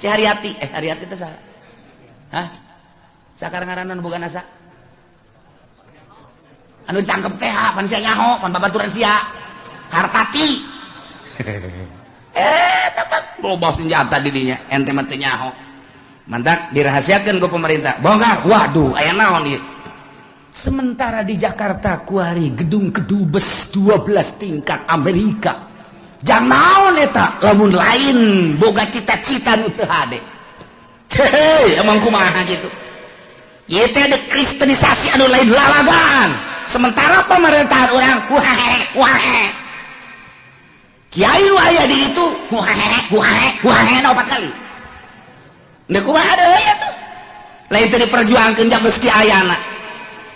Speaker 1: si Haryati Haryati teh saha hah sakarang-ngaranna boga nasa anu ditangkep teh pan sia nyaho pan babaturan sia Hartati tepat loba senjata didinya ente mah teu nyaho mantak dirahasiakeun ku pemerintah bongkar waduh aya naon ieu sementara di Jakarta kuari gedung kedubes 12 tingkat Amerika jang naon eta lamun lain boga cita-cita nu teu hade teh emang kumaha gitu ieu teh ada kristenisasi anu lain lalagaan sementara pemerintahan orang kuahe kiai nu aya di itu kuahe 4 kali ndak kumaha ada aya tuh lain teh diperjuangkeun jang geus kiayana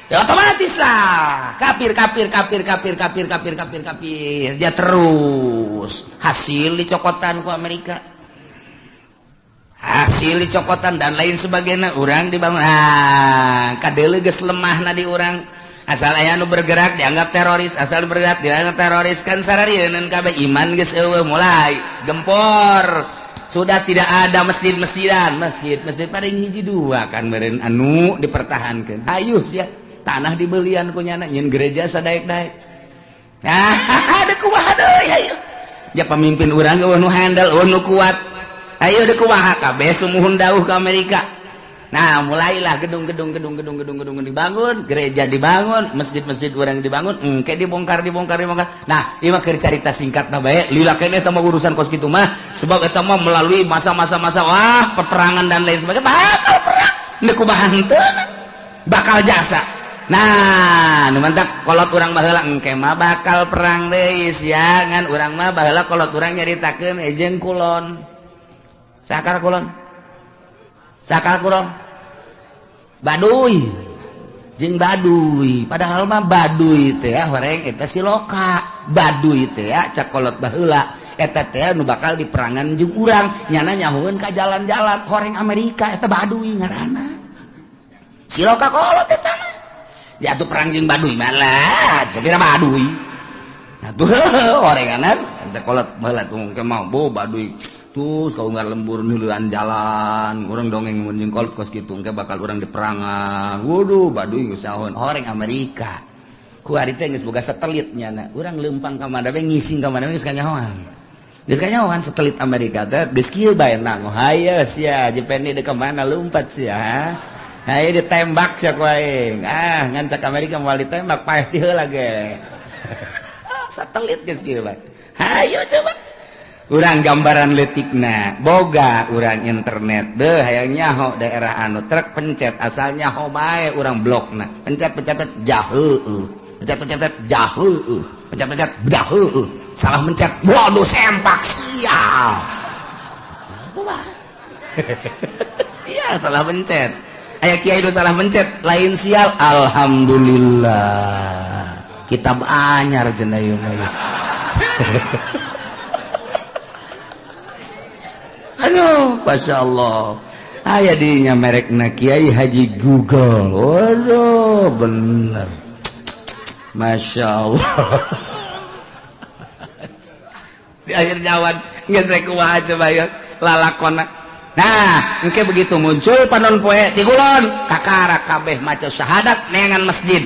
Speaker 1: ya otomatis lah kafir dia terus hasil dicokotan ku Amerika hasil dicokotan dan lain sebagainya urang dibangun kadeuleu geus lemahna di urang asal aya nu bergerak dianggap teroris asal bergerak dianggap teroris kan sararieun kabeh iman geus eueuh mulai gempor sudah tidak ada masjid-masjidan masjid paling hiji dua kan meureun anu dipertahankeun ayo sia tanah dibelian ku nyana nyeun gereja sadaek-daek ada kumaha deui ayo ya pemimpin urang eueuh nu handal eueuh nu kuat ayo deh kumaha kabeh sumuhun dawuh ke Amerika. Nah mulailah gedung-gedung dibangun, gereja dibangun, masjid-masjid orang dibangun, engke dibongkar. Nah ieu mah keur carita singkatna bae, lila keneh eta mah urusan kos kitu mah, sebab eta mah melalui masa-masa wah peperangan dan lain sebagainya, bakal perang, teu kumaha henteu bakal jasa. Nah nu mantak kolot urang baheula engke mah bakal perang deui sia ngan urang mah baheula kolot urang nyaritakeun ejeun kulon. Sakar kulon Baduy jeung Baduy, padahal mah Baduy teh horeng eta siloka. Baduy teh cak kolot baheula eta teh nu bakal diperangan jeung urang nyana nyahoeun ka jalan-jalan horeng Amerika eta Baduy ngaranna. Siloka kolot eta mah. Ya atuh perang jeung Baduy mah lah, sabira Baduy. Nah tuh horenganan cak kolot baheula tuh mau Baduy terus kau nggak lembur nulian jalan orang dongeng menjeng kolot kos gitu engke bakal orang diperangan waduh Baduy ngusahaun horeng Amerika ku ari teh geus boga satelitnya na urang leumpang ka mana we ngising ka mana we geus kanyahoan satelit Amerika teh geus kieu bae nang haye sia jepeni deuk ka mana lompat sia haye ditembak sia ku aing ngan cak Amerika moal ditembak paeh ti heula ge satelit geus kieu bae hayo coba urang gambaran letikna boga urang internet deh hayang nyaho daerah anu trek pencet asal nyaho bae urang blokna pencet jaheueuh pencet jaheueuh pencet jaheueuh salah mencet waduh sempak sial sial salah mencet aya kiai do salah mencet lain sial alhamdulillah kitab anyar cenah ieu mah aduh, Masya Allah aya dinya merekna Kiai Haji Google waduh bener Masya Allah di akhir jawan nggak saya kumaha coba ya lalakona nah engke begitu muncul panon poe ti kulon kakara kabeh maca syahadat neangan masjid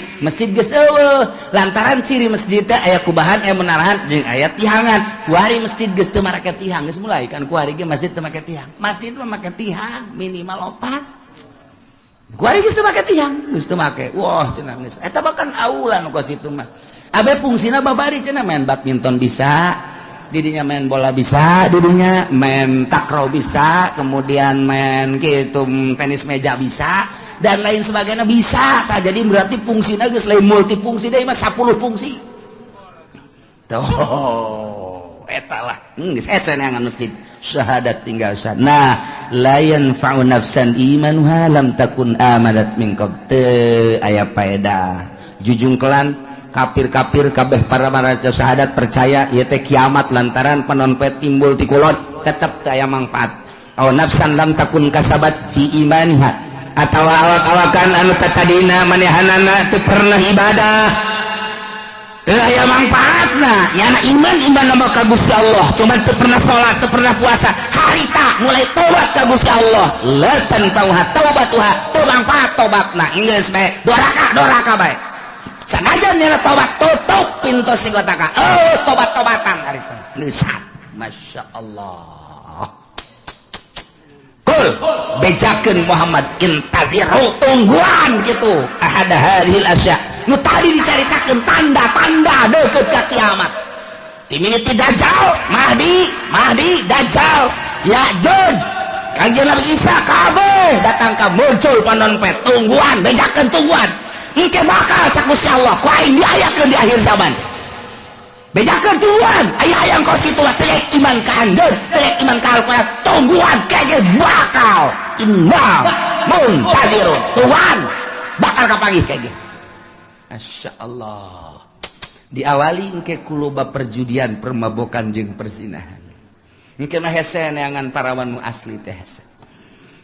Speaker 1: geus eueuh lantaran ciri masjid teh aya kubahan aya menarahan jeung aya tihangan kuari masjid geus teu make tihang geus mulai kan kuari ge masjid teu make tihang masjid mah make tihang minimal 4 kuari geus teu make tihang geus teu make wah cenah geus eta bahkan aula nu kos itu mah abe fungsina babari cenah main badminton bisa didinya main bola bisa, didinya main takraw bisa, kemudian main gitu tenis meja bisa, dan lain sebagainya bisa. Tak jadi berarti fungsinya geus lain multifungsi deh, mah 10 fungsi. Tuh, eta lah. Geus esen yang masjid syahadat tinggal syahadat. Nah, la yanfa'u nafsan imanuha lam takun amanat min qabl. Teu aya paedah. Jujungkelan kafir-kafir kabeh para maca syahadat percaya ieu teh kiamat lantaran penonpet timbul ti kulon tetep teu aya mangpaat. Aw nafsan lam takun kasabat fi imaniha atawa awak-awakan anu tadina manehanana teu pernah ibadah teu aya mangpaatna nyana iman nama ka Gusti Allah cuma teu pernah salat teu pernah puasa harita mulai tobat ka Gusti Allah la tanfa'uha taubatuha teu mangpaat tobatna geus bae doraka bae sanajan nyana tobat tutup pintu sigotaka tobat-tobatan hari itu ngesat Masya Allah kul bejakeun Muhammad intaziru tungguan gitu ahada haril asya nu tadi dicaritakeun tanda-tanda deukeut ka kiamat timini ti dajjal mahdi dajjal ya'juj kanjeng Nabi Isa kabeh datang ka muncul panonpet tungguan bejakeun tungguan engke bakal cak Gusti Allah ku aing diayakeun di akhir zaman bejakeun tungguan aya hayang kos kitu mah teu iman ka anjeun teu iman ka Al-Qur'an tungguan kege bakal inna muntadirun tuhan bakal kapanggih kege Masya Allah diawali engke kuloba perjudian permabokan jeung perzinahan engke mah hese neangan parawan nu asli teh hese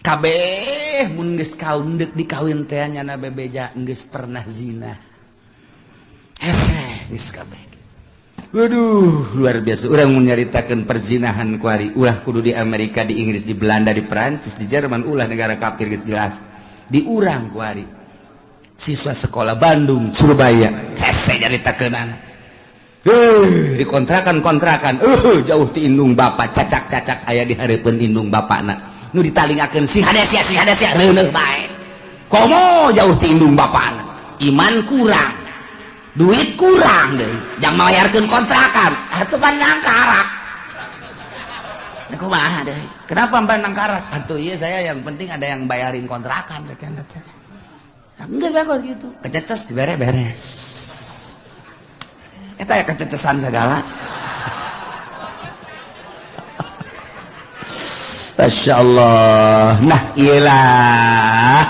Speaker 1: kabeh mun geus kaun deuk dikawin teh nyana bebeja geus pernah zina hese geus kabeh waduh luar biasa urang mun nyaritakeun perzinahan kuari ulah kudu di Amerika di Inggris di Belanda di Perancis di Jerman ulah negara kafir geus jelas di urang kuari siswa sekolah Bandung Surabaya hese nyaritakeunana dikontrakan jauh ti indung bapak cacak-cacak aya di hareupeun indung bapakna nu ditalingakeun si hades ya reuneuh bae komo jauh ti indung bapakna iman kurang duit kurang deui jang mayarkeun kontrakan atuh pan nangkarak kumaha deui kenapa pan nangkarak atuh ieu saya yang penting ada yang bayarin kontrakan sakena teh enggak bagus gitu kececes beres eta ya kececesan segala. Masya Allah. Nah iyalah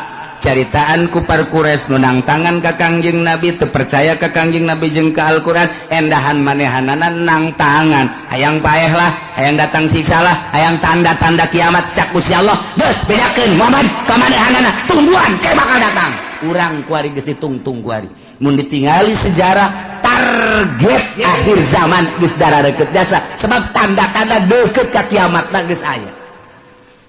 Speaker 1: caritaan ku parkures nunang tangan ka Kangjeng Nabi teu percaya ka Kangjeng Nabi jeung ka Al-Qur'an endahan manehanana nang tangan hayang paeh lah hayang datang siksa lah hayang tanda-tanda kiamat cak Gusti Allah geus bedakeun Muhammad ka manehanana tungguan ke bakal datang urang kuari geus ditungtung kuari mun ditingali sejarah target akhir zaman geus darareukeut jasa sebab tanda-tanda deukeut ka kiamatna geus aya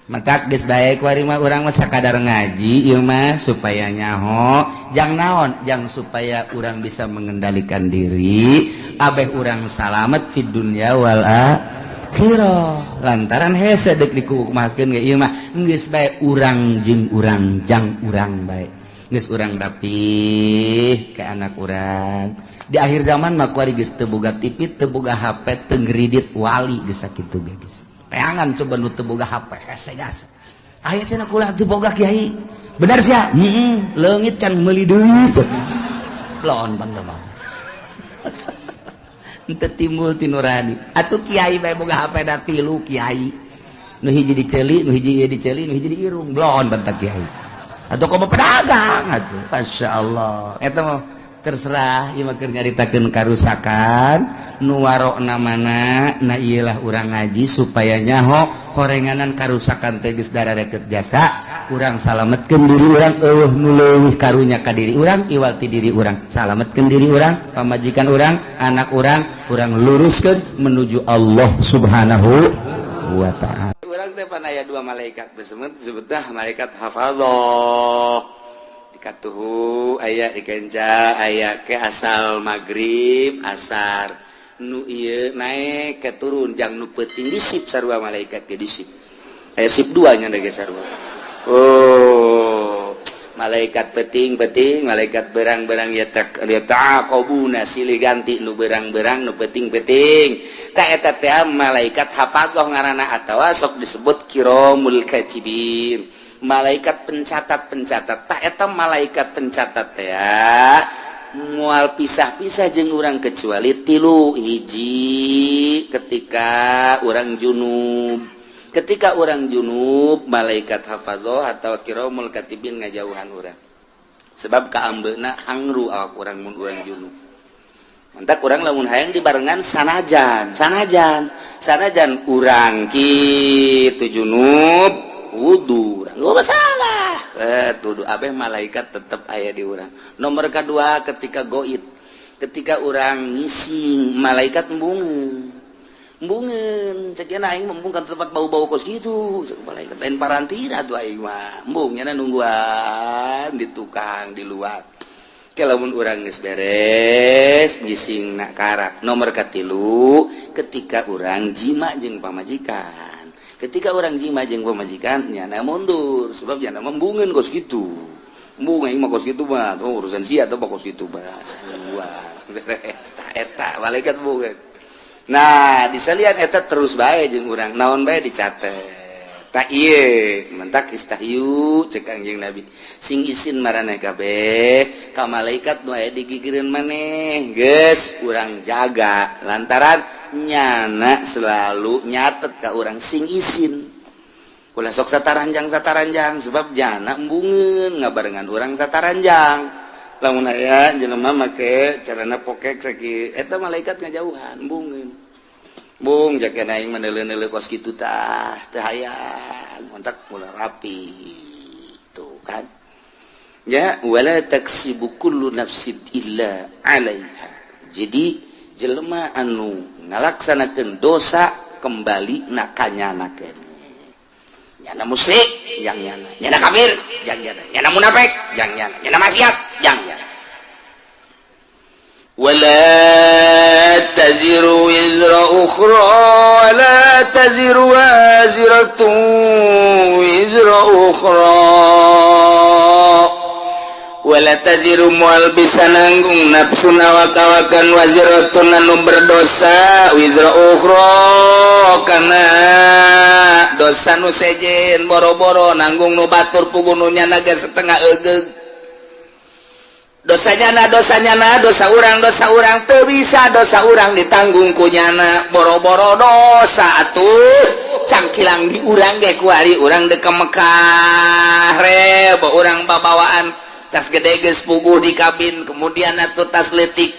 Speaker 1: maka geus bae kuari mah urang mah sakadar ngaji ieu mah supaya nyaho jang naon jang supaya urang bisa mengendalikan diri abeh urang salamet fid dunya wal akhirah lantaran hese deuk dikukumakeun ge ieu mah geus bae urang jeung urang jang urang bae geus urang rapih ke anak urang di akhir zaman mah kuari geus teu boga TV teu boga HP teu ngridit wali geus sakitu ge geus teangan coba nu teu boga HP hese gas aya cenah kulah teu boga kiai bener sia leungit can meuli deui laon pandaman teu timbul ti nurani atuh kiai bae boga HP da 3 kiai nu hiji diceuli nu hiji diceuli nu hiji diirung laon bantak kiai atau komo pedagang atuh masyaallah eta mah terserah ieu mah keur nyaritakeun karusakan nu warokna mana na ieulah urang ngaji supaya nyaho horenganan karusakan teh geus darareukeut jasa urang salametkeun diri urang eueuh nu leuwih karunya ka diri urang iwal ti diri urang salametkeun diri urang pamajikan urang anak urang urang luruskeun menuju Allah Subhanahu wa ta'ala urang teh pan aya 2 malaikat disebutna malaikat hafadzah katuhu aya dikenca aya ke asal maghrib asar nu ieu naik ke turun jang nu peuting disip sarua malaikat ke disip aya sip 2 nya da ge sarua oh malaikat peuting malaikat berang-berang ya taqabuna silih ganti nu berang-berang nu peuting ta eta teh malaikat hafadzah ngaranna atawa sok disebut kiramul katibin malaikat pencatat tak eta malaikat pencatat ya moal pisah-pisah jeung urang kecuali 3 hiji ketika urang junub malaikat hafadzah atau kiramul katibin ngajauhan urang sebab kaambeuna hangru awak urang mun urang junub mantak urang lamun hayang dibarengan sanajan urang kitu junub wudu nggak masalah tuduh abeh malaikat tetap aya di urang nomor kedua ketika goit ketika urang ngising malaikat embungeun cekeuna aing membungkan tempat bau-bau kos gitu malaikat lain parantina tuh aing mah embungnya nungguan di tukang di luar kalamun urang geus beres ngising nak karak nomor katilu ketika urang jima jeung pamajikan ketika orang jima jeung pamajikan nyana mundur sebab nyana membungeun kos kitu embung aing mah kos kitu mah urusan sia teh kos kitu mah wah beres ta eta malaikat bungeun nah disalian eta terus bae jeung urang naon bae dicatet ta ieu mentak istahyu cek Kangjeng Nabi sing isin maraneh kabeh ka malaikat nu aya di gigireun maneh geus urang jaga lantaran nyana selalu nyatet ka urang sing isin ulah sok sataranjang sebab nyana embungeun ngabarengan urang sataranjang lamun aya jelema make carana pokek saki eta malaikat ngajauhan embungeun bung jakeun aing meneuleuh-neuleuh kos kitu tah teu hayang kontak ulah rapi tuh kan ya wala taksibu kullu nafsin illa 'alaiha jadi jelema anu ngalaksanakeun dosa kembali nakanyanakeun nyana musyrik yang nyana kafir yang nyana munafik yang nyana maksiat yang wala
Speaker 2: taziru wizra ukhra wa la taziru waziratu wizra ukhra wala taziru mual bisa nanggung nafsu nawakawakan waziratun anu berdosa wizra ukhra kana dosa nu sejen boro-boro nanggung nu batur pugununya naga setengah eugeg dosanya dosa urang teu bisa dosa urang ditanggung kunyana boro-boro dosa atuh cangkilang di urang ge ku ari urang dek Mekah rebo urang babawaan tas gede geus puguh di kabin kemudian atuh tas letik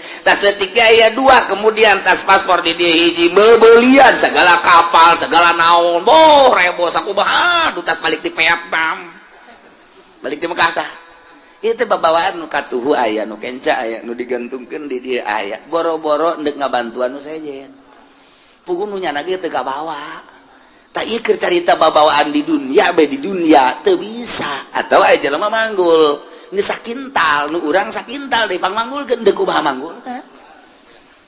Speaker 2: aya 2 kemudian tas paspor di dieu hiji beubeulian segala kapal segala naon boh rebo sakumaha tas balik di Vietnam balik di Mekah tah ieu teh babawaan nu katuhu aya nu kenca aya nu digantungkeun di dieu aya boro-boro endek ngabantuan nu sejen puguh nu nyana ge teu kabawa tak ieu keur carita babawaan di dunia di dunia teu bisa atau aya jelema manggul ini sakintal nu urang sakintal di pangmanggulkeun deuk kumaha manggulna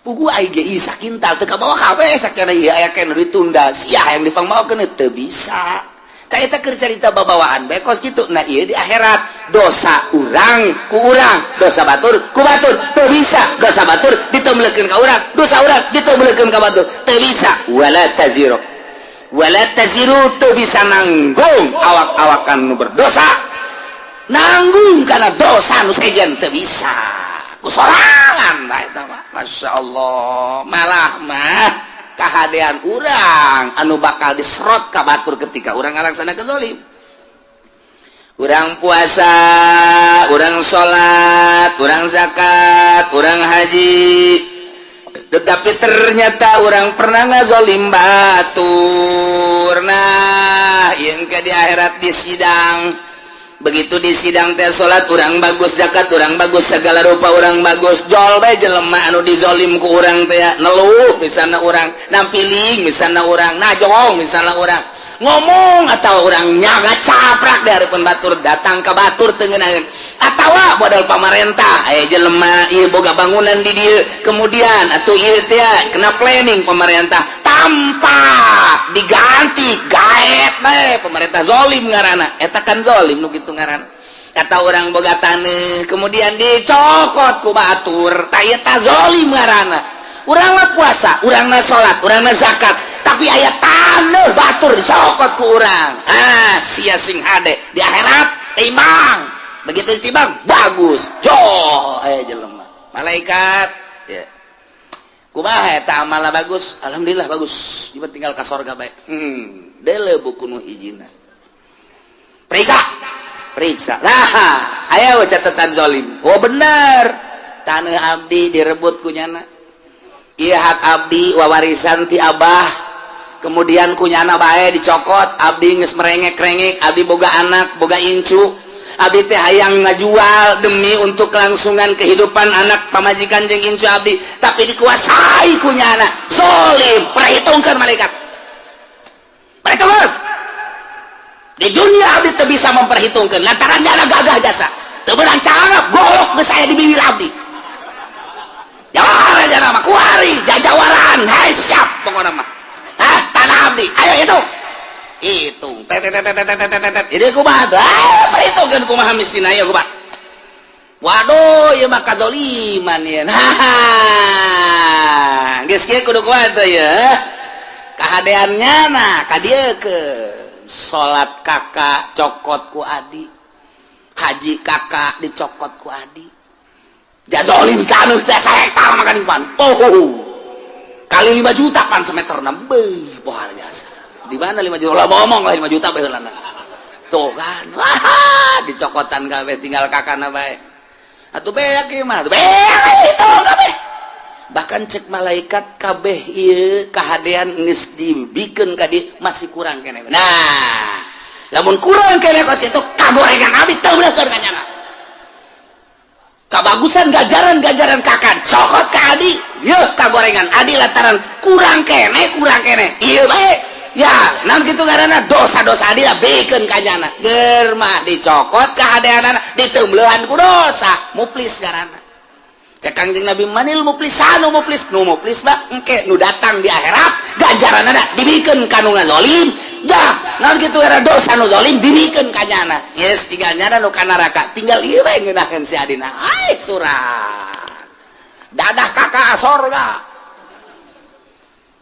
Speaker 2: puguh aya ge ieu sakintal teu kabawa kabeh sakana ieu aya keneh ditunda sia hayang dipangbawakeun teu bisa ka eta keur carita babawaan bekos kitu nah ieu di akhirat dosa urang ku urang dosa batur ku batur teu bisa dosa batur ditomlekeun ka urang dosa urang ditomlekeun ka batur teu bisa wala taziru teu bisa nanggung awak-awakan nu berdosa nanggung karena dosa nu sejen teu bisa ku sorangan lah eta mah masyaallah malah mah kahadean urang anu bakal diserot ka batur ketika urang ngalaksanakeun zalim urang puasa urang salat urang zakat urang haji tetapi ternyata urang pernah ngazolim batur nah yang ke di akhirat di sidang begitu di sidang teh salat urang bagus zakat urang bagus segala rupa urang bagus jol bae jelema anu dizolim ku urang teh neluh misalna urang nampiling misalna urang najong misalna urang ngomong atau urang nyaga caprak di hareupeun batur datang ka batur teu ngeunaheun atawa modal pamarentah aya jelema ieu boga bangunan di dieu kemudian atuh ieu teh kena planning pemerintah tanpa diganti gaet bae pemerintah zolim ngaranna eta kan zolim nu kitu ngaranna kata orang boga taneuh kemudian dicokot ku batur tah ieu tah zolim ngaranna urangna puasa urangna salat urangna zakat tapi aya taneuh batur dicokot ku urang sia sing hade di akhirat timbang begitu ditimbang bagus joh jelema malaikat ya kumaha eta amalna bagus alhamdulillah bagus ieu tinggal ka sorga bae deuleu buku nu hijina periksa nah aya catatan zalim oh bener taneuh abdi direbut ku nyana ieu hak abdi wawarisan ti abah kemudian ku nyana bae dicokot abdi geus merengek-rengek abdi boga anak boga incu abdi teh hayang ngajual demi untuk kelangsungan kehidupan anak pamajikan jeung incu abdi tapi dikuasai ku nyana zalim perhitungkeun malaikat perhitungkeun di dunia abdi teu bisa memperhitungkeun lantaran nyana gagah jasa teu beunang carana golok geus aya di bibir abdi jawara jana mah kuari jajawaran hai siap pokona mah tanah abdi ayo hitung jadi kumaha tuh perhitungkeun kumaha miskin aya kumaha waduh ieu mah kadzaliman ieu nah geus kieu kudu kumaha tuh ya kahadeannya nah ka dieu keun salat kakak cokot ku adi haji kakak dicokot ku adi jazolim kanu teh 1 hektar makan impan kali 5 juta pan semeterna beuh pohar jasa di mana 5 juta lah ngomong lah 5 juta baheulana tuh kan wah dicokotan kabeh tinggal kakana bae atuh beak ieu mah beak itu kabeh bahkan cek malaikat kabeh ieu kahadean geus dibikeun ka dieu masih kurang keneh nah lamun kurang keneh kos kitu kagorengan abdi teu beuleukeun ka nyana kabagusan gajaran kakak cokot ka adi yeuh kagorengan adi lantaran kurang kene ieu bae ya naon kitu ngaranna dosa-dosa adi bikeun ka nyana ger mah dicokot ka hadeanana diteumleuhan ku dosa muplis ngaranna cek Kangjeng Nabi manil muflisan nu muflis mah engke nu datang di akhirat ganjaranna dibikeun ka nu ngazolim dah naon kitu era dosa nu zalim dibikeun ka nyana yes tinggal nyana nu ka neraka tinggal ieu we ngeunaheun si adina ai surat dadah kakak sorga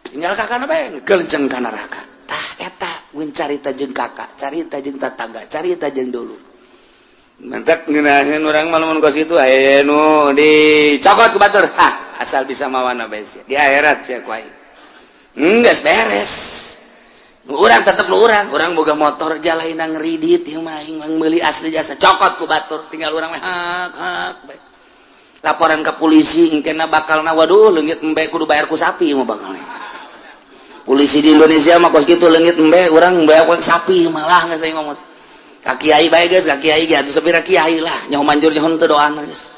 Speaker 2: tinggal kakana bae geuleujeng ka neraka tah eta mun carita jeung kakak carita jeung tetangga carita jeung dulu mantap ngeunaheun urang mah lamun ka situ aya nu dicokot ku batur hah asal bisa mawana bae di akhirat sia ku aing geus beres nu urang tetep nu urang boga motor jalaina ngeridit ieu mah aing meuli asli jasa cokot ku batur tinggal urang mah hak bae laporan ke polisi engkena bakalna waduh leungit embe kudu bayar ku sapi mah bakalna polisi di Indonesia mah kos kitu leungit embe urang bayar ku sapi malah geus aing ngomong ka kiai bae geus ka kiai ge atuh sepira kiai lah nyaho manjur nyaho teu doana geus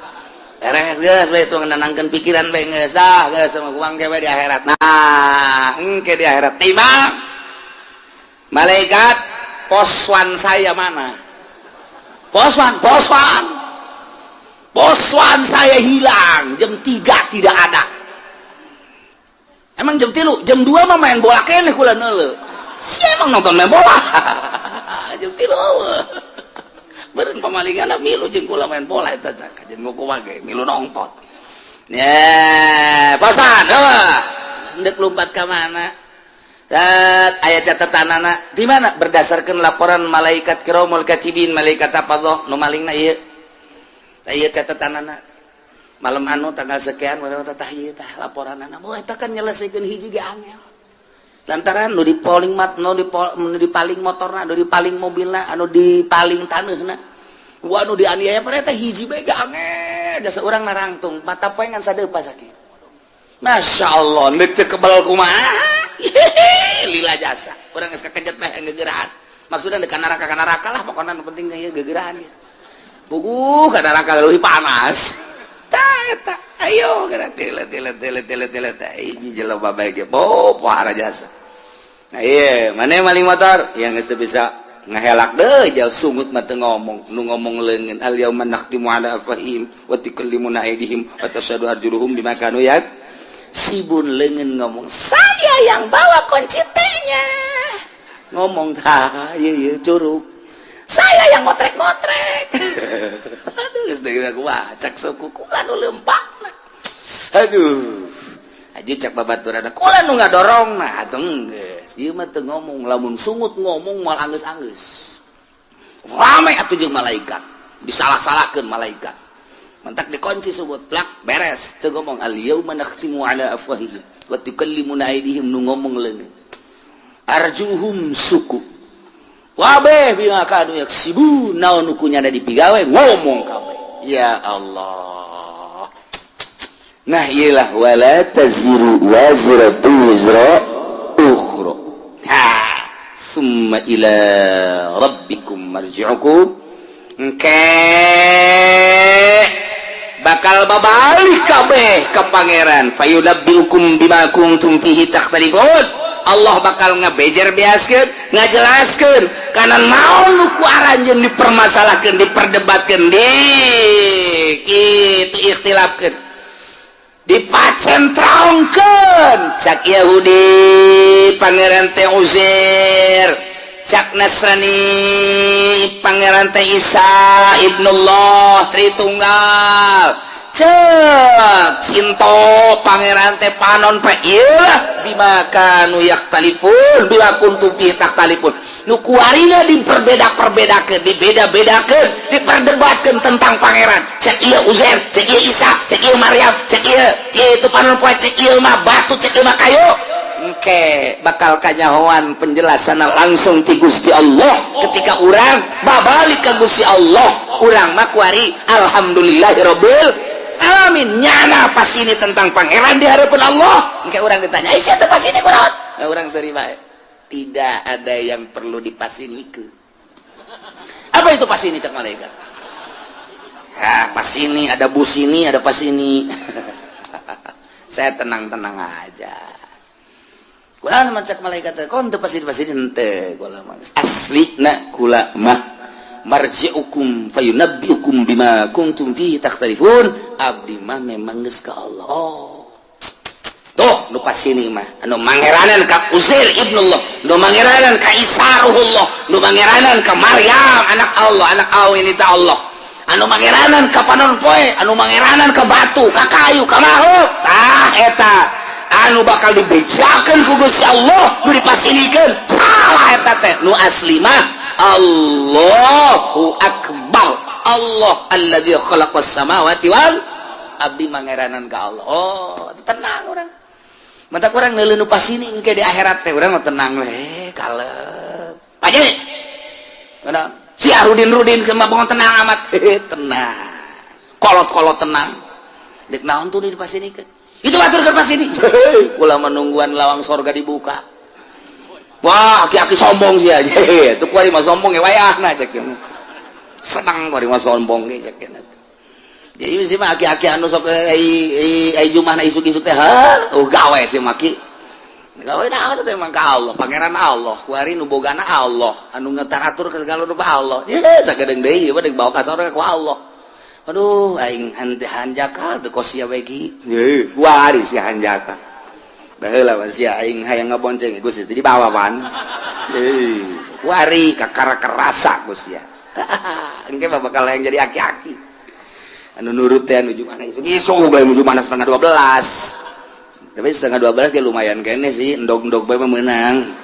Speaker 2: beres geus bae tuh ngenangkeun pikiran bae geus dah geus sama kuang ge bae di akhirat nah engke di akhirat timbang malaikat poswan saya mana poswan saya hilang jam 3 tidak ada emang jam 3 jam 2 mah main bola keneh kula neuleuh si emang nonton main bola jam 3 beureun pamalinganna milu jeung kula main bola eta cak jeung kumaha ge milu nonton ya posan hendak lompat ka mana ayat catatanana di mana berdasarkan laporan malaikat kiramul katibin malaikat hafadzah nu malingna ieu ayat catatanana malam anu tanggal sekian tah ieu tah laporanana moe eta kan nyelesaikeun hiji ge angel lantaran nu dipaling nu dipaling motorna nu dipaling mobilna anu dipaling taneuhna anu dianiaya pare teh hiji bae ge angel jasa urang narangtung mata poe ngan sadeupa sakieu masyaallah neuk teu kebal kumaha lila jasa urang geus kakejet bae geugeuran maksudna deuk ka neraka lah pokona nu penting ieu geugeuran puguh ka neraka leuwih panas tah eta ayo geura tele hiji jelema bae ge pohara jasa nah ieu mane maling motor yang geus teu bisa ngahelak deui jauh sungut mah teu ngomong nu ngomong leungeun al yauma nakhtimu ala afahim wa tukallimuna aydihim wa tashhadu arjuluhum bima kanu sibun leungeun ngomong saya yang bawa kunci T-nya ngomong tah ieu curug saya yang motrek aduh geus teu kumaha cak suku kula nu leumpakna aduh aja cak babaturanna kula nu ngadorongna atuh geus ieu mah teu ngomong lamun sungut ngomong moal anggeus-anggeus rame atuh jeung malaikat disalah-salahkeun malaikat mentak dikunci subut plak beres teu ngomong al yauma nakhtimu ala afwahihim wa tukallimuna aydihim nu ngomong leungeun arjuhum suku wabeh bima kanu yaksibu naon nu kunyana dipigawe ngomong kabeh ya Allah nah iyalah wala taziru wazratu wizra ukhra ha summa ila rabbikum marji'ukum bakal babalik kabeh ka pangeran fayunabbiukum bima kuntum fihi takhtalifun Allah bakal ngabejer biaskeun ngajelaskeun kana naon nu ku aranjeun dipermasalahkeun diperdebatkeun kitu ikhtilafkeun dipacentraungkeun cak Yahudi pangeran teh Uzair cak Nasrani pangeran teh Isa ibnullah Tritunggal cek Sinto pangeran teh panon pe ieu bima kanu yaktalifun bila kuntum fi taktalifun nu kuarina diperbeda-perbedakeun dibeda-bedakeun diperdebatkeun tentang pangeran cek ieu Uzair cek ieu Isa cek ieu Maryam cek ieu kitu panon poe cek ieu mah batu cek ieu mah kayu engke bakal kanyahoan penjelasan langsung ti Gusti Allah ketika urang babalik ka Gusti Allah urang mah kuari alhamdulillahirabbil alamin nyana pas ini tentang pangeran di hadapan Allah engke urang ditanya sia teh pas ini kunaon urang seri bae tidak ada yang perlu dipasinikeun apa itu pas ini cak malaikat ya pas ini ada bus ini ada pas ini saya tenang-tenang aja kula mah cak malaikat kon teu pas ini henteu kula mah aslina kula mah marji'ukum fayunabbi'ukum bima kuntum fihi takhtalifun. Abdi mah memang geus ka Allah. Tuh nu pasini mah anu mangeranan ka Uzair ibnullah, nu mangeranan ka Isa ruhullah, nu mangeranan ka Maryam anak Allah, anak awin ta Allah, anu mangeranan ka panon poe, anu mangeranan ka batu, ka kayu, ka makhluk. Tah eta anu bakal dibejakeun ku Gusti Allah, nu dipasinikeun salah eta teh. Nu asli mah Allahu akbar, Allah alladzi khalaqas samawati wal. Abdi mangeranan ka Allah. Oh tenang urang, mata kurang neuleuh nu pasini engke di akhirat teh urang mah tenang we kalem. Paje mana si Rudin ke mah tenang amat. Tenang kolot-kolot tenang dek naon tuh di pasinikeun itu batur keur pasini. Ulah menungguan lawang sorga dibuka. Wah aki-aki sombong sih aja tuh kuari mah sombong ge wayahna cek senang kuari mah sombong ge cek. Jadi sih mah aki-aki anu sok ai Jumat na isuk-isuk teh gawe sih maki. Gawe naon teh mah ka Allah, pangeran Allah, kuari nu bogana Allah, anu ngetaratur ka segala rupa Allah. Ye sagedeung deui ieu mah deuk bawa ka sorga ku Allah. Aduh aing henteu hanjaka teu kos sia begi. Ye, kuari si hanjaka. Baheula mah sia aing hayang ngabonceng Gusti teh dibawa pan. Kuari kakara kerasa Gusti ya. Engke mah bakal yang jadi aki-aki. Anu nurut teh anu Jumat isuk bae menuju mana setengah 12. Tapi setengah 12 ge lumayan kene sih, endog-endog bae mah meunang.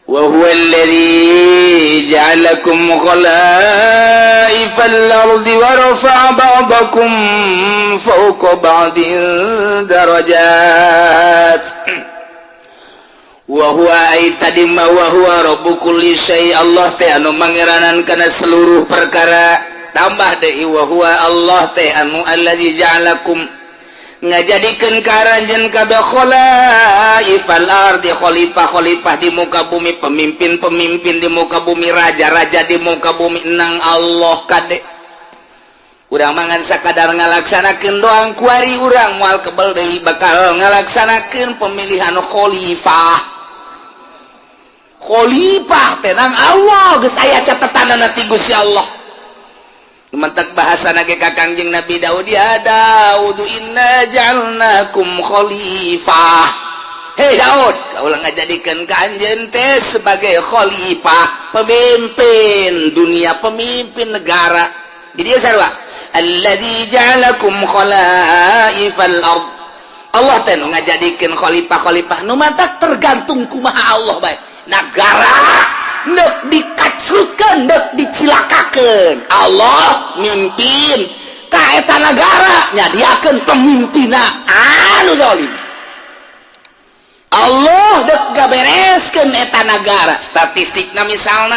Speaker 2: Wa huwa alladzi ja'alakum khalaifal ardi wa rafa'a ba'dakum fawqa ba'din darajat. Wa huwa tadi ma wa huwa rabbu kulli syai. Allah teh anu mangeranan kana seluruh perkara. Tambah deui wa huwa Allah teh anu allazi ja'alakum ngajadikeun karanjeun kabeh khalaifal ardi, khalifah-khalifah di muka bumi, pemimpin-pemimpin di muka bumi, raja-raja di muka bumi. Nang Allah kade urang mangan sakadar ngalaksanakeun doang kuari urang moal kebel deui bakal ngalaksanakeun pemilihan khalifah. Khalifah tenang Allah geus aya catatanana ti Gusti Allah. Mentak bahasana ge ka Kangjeng Nabi Daud, ya Daud inna ja'alnakum khalifah. Hei Daud, kaula ngajadikeun ka anjeun teh sebagai khalifah, pemimpin dunia, pemimpin negara. Jadi ya sarua, alladzi ja'alakum khalaifal ard. Allah teh nu ngajadikeun khalifah-khalifah nu matak tergantung kumaha Allah bae. Negara neuk dikacrutkeun, neuk dicilakakeun. Allah mimpin ka eta negara, nyadiakeun pemimpinna anu zalim. Allah neuk gabereskeun eta negara. Statistikna misalna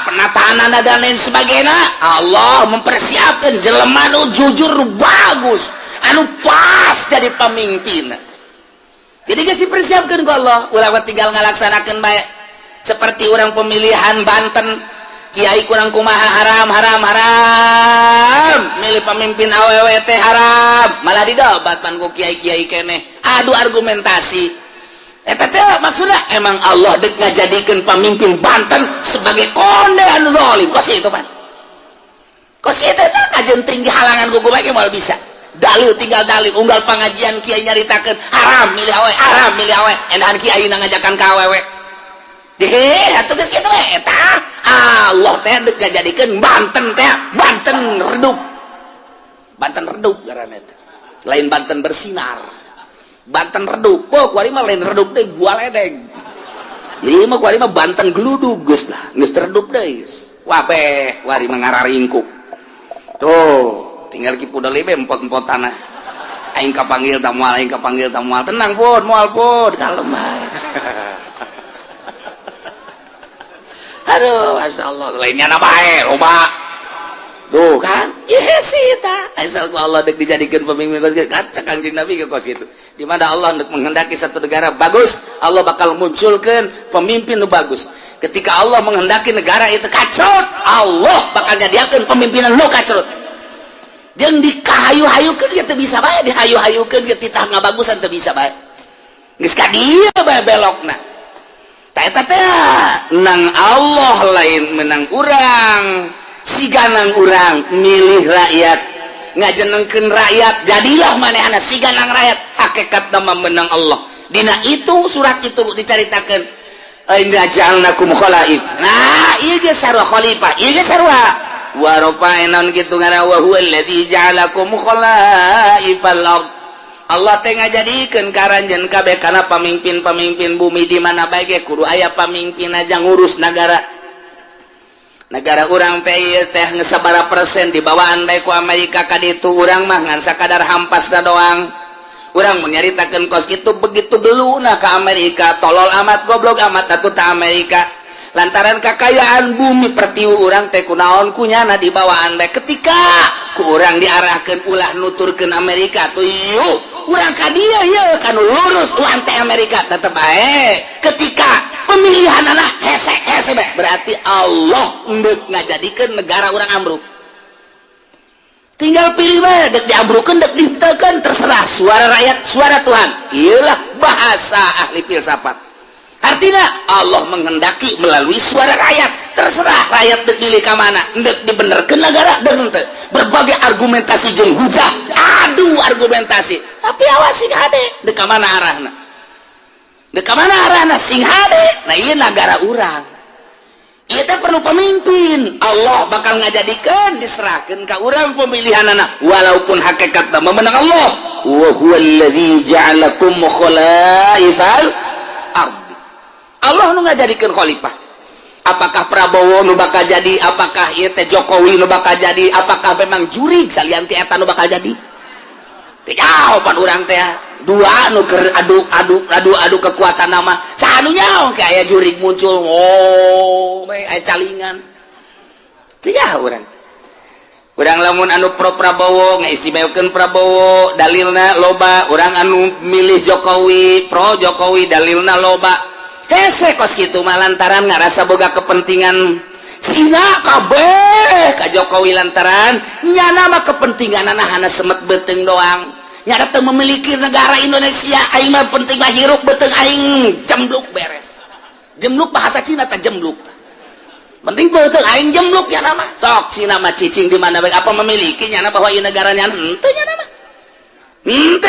Speaker 2: penataan dan lain sebagainya, Allah mempersiapkan jelema anu jujur bagus, anu pas jadi pemimpin. Jadi geus dipersiapkeun ku Allah, ulah tinggal ngalaksanakeun bae. Seperti orang pemilihan Banten, kiai kurang kumaha haram, milih pemimpin awewe teh haram, malah didobat pan ku kiai-kiai keneh. Adu argumentasi. Eta teh maksudna emang Allah deuk ngajadikeun pemimpin Banten sebagai konde anu zalim. Kos itu pan. Kos kitu teh kajeun tinggi halangan ku bae moal bisa. Dalil tinggal dalil, unggal pengajian kiai nyaritakeun haram milih awewe, endahan kiai ngajakan ka awewe. Deh, atuh geus kitu we eta. Allah teh deuk ngajadikeun Banten teh Banten redup. Banten redup ngaranna teh. Lain Banten bersinar. Banten redup. Oh, kuari mah lain redup deui gua ledeng. Jadi mah kuari mah Banten gludug geus lah, geus redup deui. Wah beh, kuari mah ngararingkuk. Tuh, tinggal kipu deui be empot-empot tanah. Aing kapanggil tamual, tenang pun, moal pun, kalem bae. Aduh, masyaallah, lainnya na bae, loba. Tuh kan, yes eta. Asal Allah deuk dijadikeun pemimpin kos kitu, kaca Kangjeng Nabi ke kos kitu. Di mana Allah menghendaki satu negara bagus, Allah bakal munculkeun pemimpin nu bagus. Ketika Allah menghendaki negara itu kacrut, Allah bakal nyadiakeun pemimpinan nu kacrut. Jeung dikahayu-hayukeun ge teu bisa bae, dihayu-hayukeun ge titah ngabagusan teu bisa bae. Geus ka dieu bae belokna. Ta eta teh nang Allah lain menang urang siganang urang milih rakyat ngajenengkeun rakyat jadilah manehna siganang rakyat hakikat nama menang Allah dina itu surat itu dicaritakeun inna ja'alnakum khalaif nah ieu ge sarua khalifah ieu ge sarua wa rafa'na kitu ngara wa huwa allazi ja'alakum khalaifal ard Allah teh ngajadikeun karanjeun kabeh kana pamimpin-pamimpin bumi di mana bae ge kudu aya pamimpin aja ngurus negara urang teh teh geus sabaraha persen dibawaan bae ku Amerika ka ditu urang mah ngan sakadar hampasna doang urang mun nyaritakeun kos kitu begitu geluna ka Amerika tolol amat goblok amat atuh ta Amerika lantaran kakayaan bumi pertiwu urang teh kunaon kunyana dibawaan bae ketika ku urang diarahkeun ulah nuturkeun Amerika tuh yuk urang ka dieu ye kanu lurus uang teh Amerika tetep bae ketika pemilihanna hese bae berarti Allah endeuh ngajadikeun negara urang ambruk tinggal pilih bae dek diambrukeun dek dihenteukeun terserah suara rakyat suara Tuhan ieulah bahasa ahli filsafat artinya Allah menghendaki melalui suara rakyat terserah rakyat dek milih ka mana dek dibenerkeun negara dek henteu berbagai argumentasi jeung hujah adu argumentasi tapi awas sing hade dek ka mana arahna sing hade nah ieu negara urang ieu teh perlu pemimpin Allah bakal ngajadikeun diserahkeun ka urang pemilihanana walaupun hakikatna memenang Allah wa huwallazi ja'alakum khalaifal ard Allah nu ngajadikeun khalifah apakah Prabowo nu bakal jadi apakah ieu teh Jokowi nu bakal jadi apakah memang jurig salian ti eta nu bakal jadi teh jawaban urang teh dua nu keur adu kekuatan nama sanu nyaho ke aya jurig muncul bae aya calingan teh urang lamun anu pro Prabowo ngaistimewakeun Prabowo dalilna loba urang anu milih Jokowi pro Jokowi dalilna loba hese kos kitu mah lantaran ngarasa boga kepentingan sehingga kabeh ka Jokowi lantaran nyana mah kepentinganana hana semet beuteung doang nyana teu memiliki negara Indonesia aing mah penting mah hirup beuteung aing jembluk beres jembluk bahasa Cina teh jembluk penting beuteung aing jembluk nyana mah sok Cina mah cicing di mana bae apa memiliki nyana bahwa ieu negara nyana henteu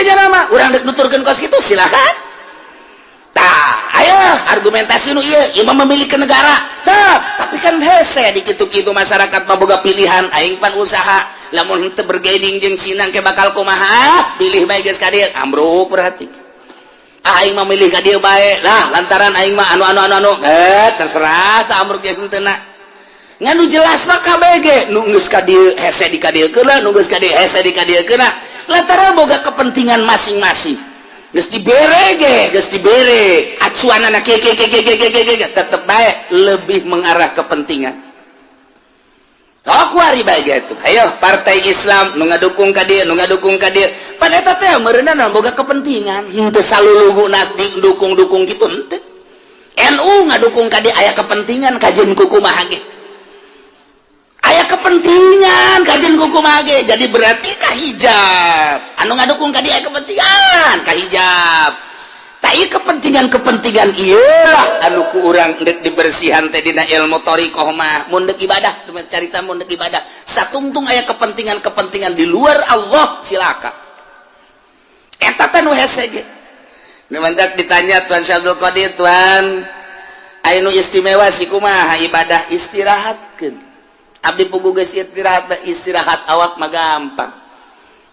Speaker 2: nyana mah urang dek nuturkeun kos kitu silakan ayo argumentasi nu ieu mah memiliki negara tapi kan hese di kitu-kitu masyarakat boga pilihan aing pan usaha lamun henteu bergaining jeung Cina ke bakal kumaha pilih bae geus ka dieu ambruk berarti aing mah milih ka dieu bae lah lantaran aing mah anu terserah tah ambruk ge henteuna nganu jelas mah kabeh ge nu geus ka dieu hese di ka dieu keuna nu geus ka dieu hese di ka dieu keuna lantaran boga kepentingan masing-masing geus dibere acuanana ke tetep bae lebih mengarah kepentingan kuari bae gitu ayo partai Islam nu ngadukung ka dieu pan eta teh meureunana boga kepentingan henteu saluluguna dukung kitu henteu NU ngadukung ka dieu aya kepentingan kajeun kukumaha ge aya kepentingan kajeun kukumaha ge jadi berarti kahijab anu ngadukung ka dieu aya kepentingan kahijab tai kepentingan ieulah anu ku urang dek dibersihan teh dina ilmu thariqah mah mun dek ibadah carita mun dek ibadah satungtung aya kepentingan di luar Allah cilaka eta teh nu hese ge nu mentak ditanya Tuan Syabdul Qadir Tuan anu istimewa si kumaha ibadah istirahatkeun abdi pugu geus istirahat awak mah gampang